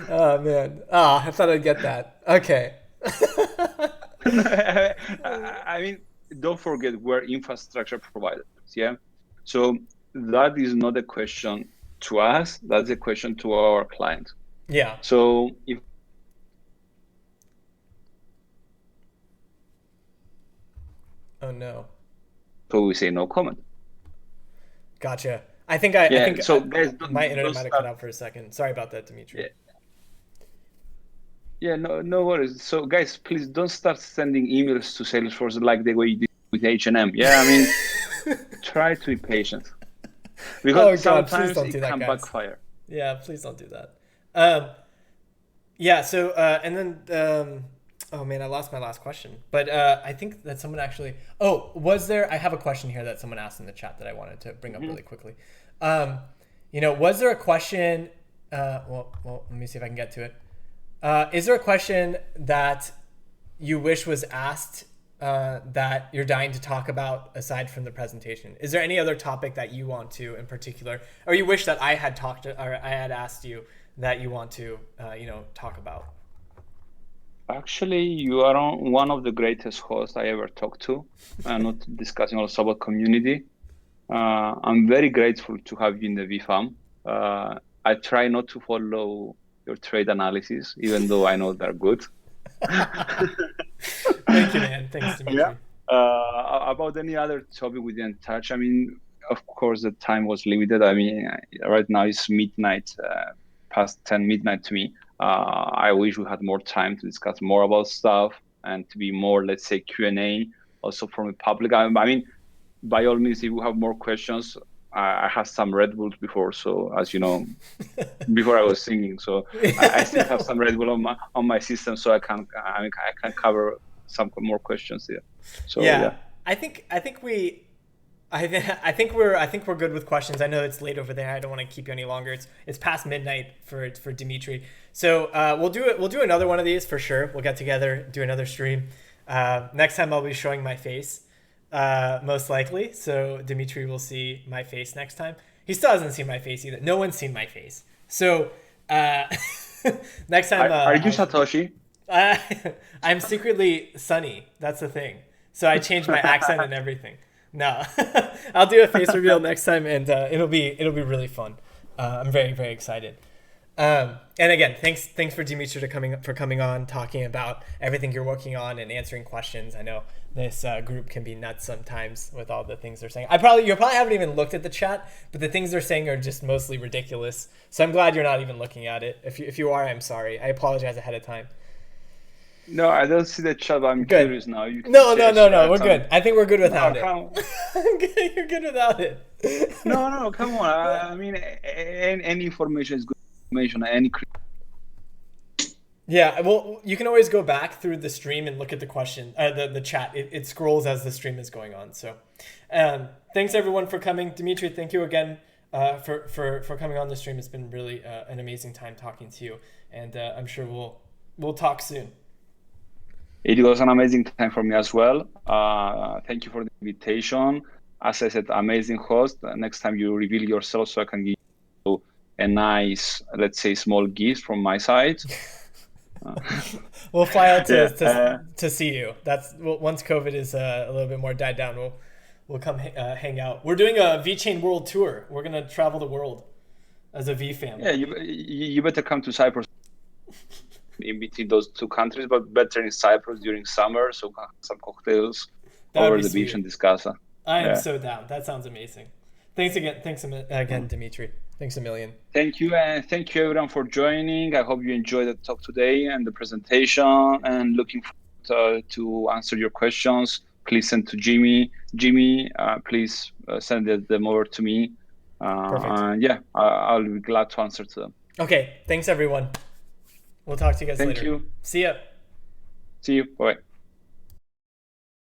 Oh man. Oh, I thought I'd get that. Okay. I mean, don't forget we're infrastructure providers. Yeah. So that is not a question to us. That's a question to our client. Yeah. So if Oh no. so, we say no comment. Gotcha. I think So guys, my don't internet might have cut start. out for a second. Sorry about that, Dimitri. Yeah. Yeah, no worries. So guys, please don't start sending emails to Salesforce like the way you did with H&M. Yeah, I mean, try to be patient Oh because God, please sometimes don't do it that, can guys. backfire. Yeah, please don't do that. Um, yeah. So and then oh man, I lost my last question. But I think that someone actually. Oh, was there? I have a question here that someone asked in the chat that I wanted to bring up Mhm. really quickly. Um, was there a question? Well, let me see if I can get to it. Is there a question that you wish was asked that you're dying to talk about aside from the presentation? Is there any other topic that you want to, in particular, or you wish that I had talked to, or I had asked you that you want to, talk about? Actually, you are one of the greatest hosts I ever talked to, not discussing also about community. I'm very grateful to have you in the VFAM. I try not to follow your trade analysis, even though I know they're good. Thank you, man. Thanks, Yeah. Dimitri. About any other topic we didn't touch, I mean, of course, the time was limited. I mean, right now it's midnight, past 10 midnight to me. I wish we had more time to discuss more about stuff and to be more, let's say, Q&A also from the public. I mean, by all means, if you have more questions, I had some Red Bulls before, so as you know, before I was singing, so I still have some Red Bull on my system, so I can cover some more questions here. So yeah. Yeah, I think we're good with questions. I know it's late over there. I don't want to keep you any longer. It's past midnight for Dimitri. So we'll do it. We'll do another one of these for sure. We'll get together, do another stream. Next time I'll be showing my face, most likely. So Dimitri will see my face next time. He still hasn't seen my face either. No one's seen my face. So next time, Are you Satoshi? I'm secretly Sunny. That's the thing. So I changed my accent and everything. No, I'll do a face reveal next time, and it'll be really fun. I'm very excited. And again, thanks for Dimitri coming on, talking about everything you're working on and answering questions. I know this group can be nuts sometimes with all the things they're saying. You probably haven't even looked at the chat, but the things they're saying are just mostly ridiculous. So I'm glad you're not even looking at it. If you are, I'm sorry. I apologize ahead of time. No, I don't see the chat. I'm Good. curious now. You can No. share We're some- good. I think we're good without No, it. come. You're good without it. No, come on. I mean, any information is good information. Yeah, well, you can always go back through the stream and look at the question, the chat. It scrolls as the stream is going on. So, thanks everyone for coming. Dimitri, thank you again for coming on the stream. It's been really an amazing time talking to you, and I'm sure we'll talk soon. It was an amazing time for me as well. Thank you for the invitation. As I said, amazing host. Next time you reveal yourself so I can give you a nice, let's say, small gift from my side. We'll fly out to see you. Once COVID is a little bit more died down, we'll come hang out. We're doing a VeChain world tour. We're gonna travel the world as a V fam. Yeah, you better come to Cyprus in between those two countries, but better in Cyprus during summer, so some cocktails over the beach and discuss. I am so down. That sounds amazing. Thanks again, Dimitri. Thanks a million. Thank you, and thank you everyone for joining. I hope you enjoyed the talk today and the presentation, and looking forward to answer your questions. Please send to Jimmy. Jimmy, please send them over to me. Perfect. Yeah, I'll be glad to answer to them. Okay, thanks everyone. We'll talk to you guys later. Thank you. See ya. See you. Bye.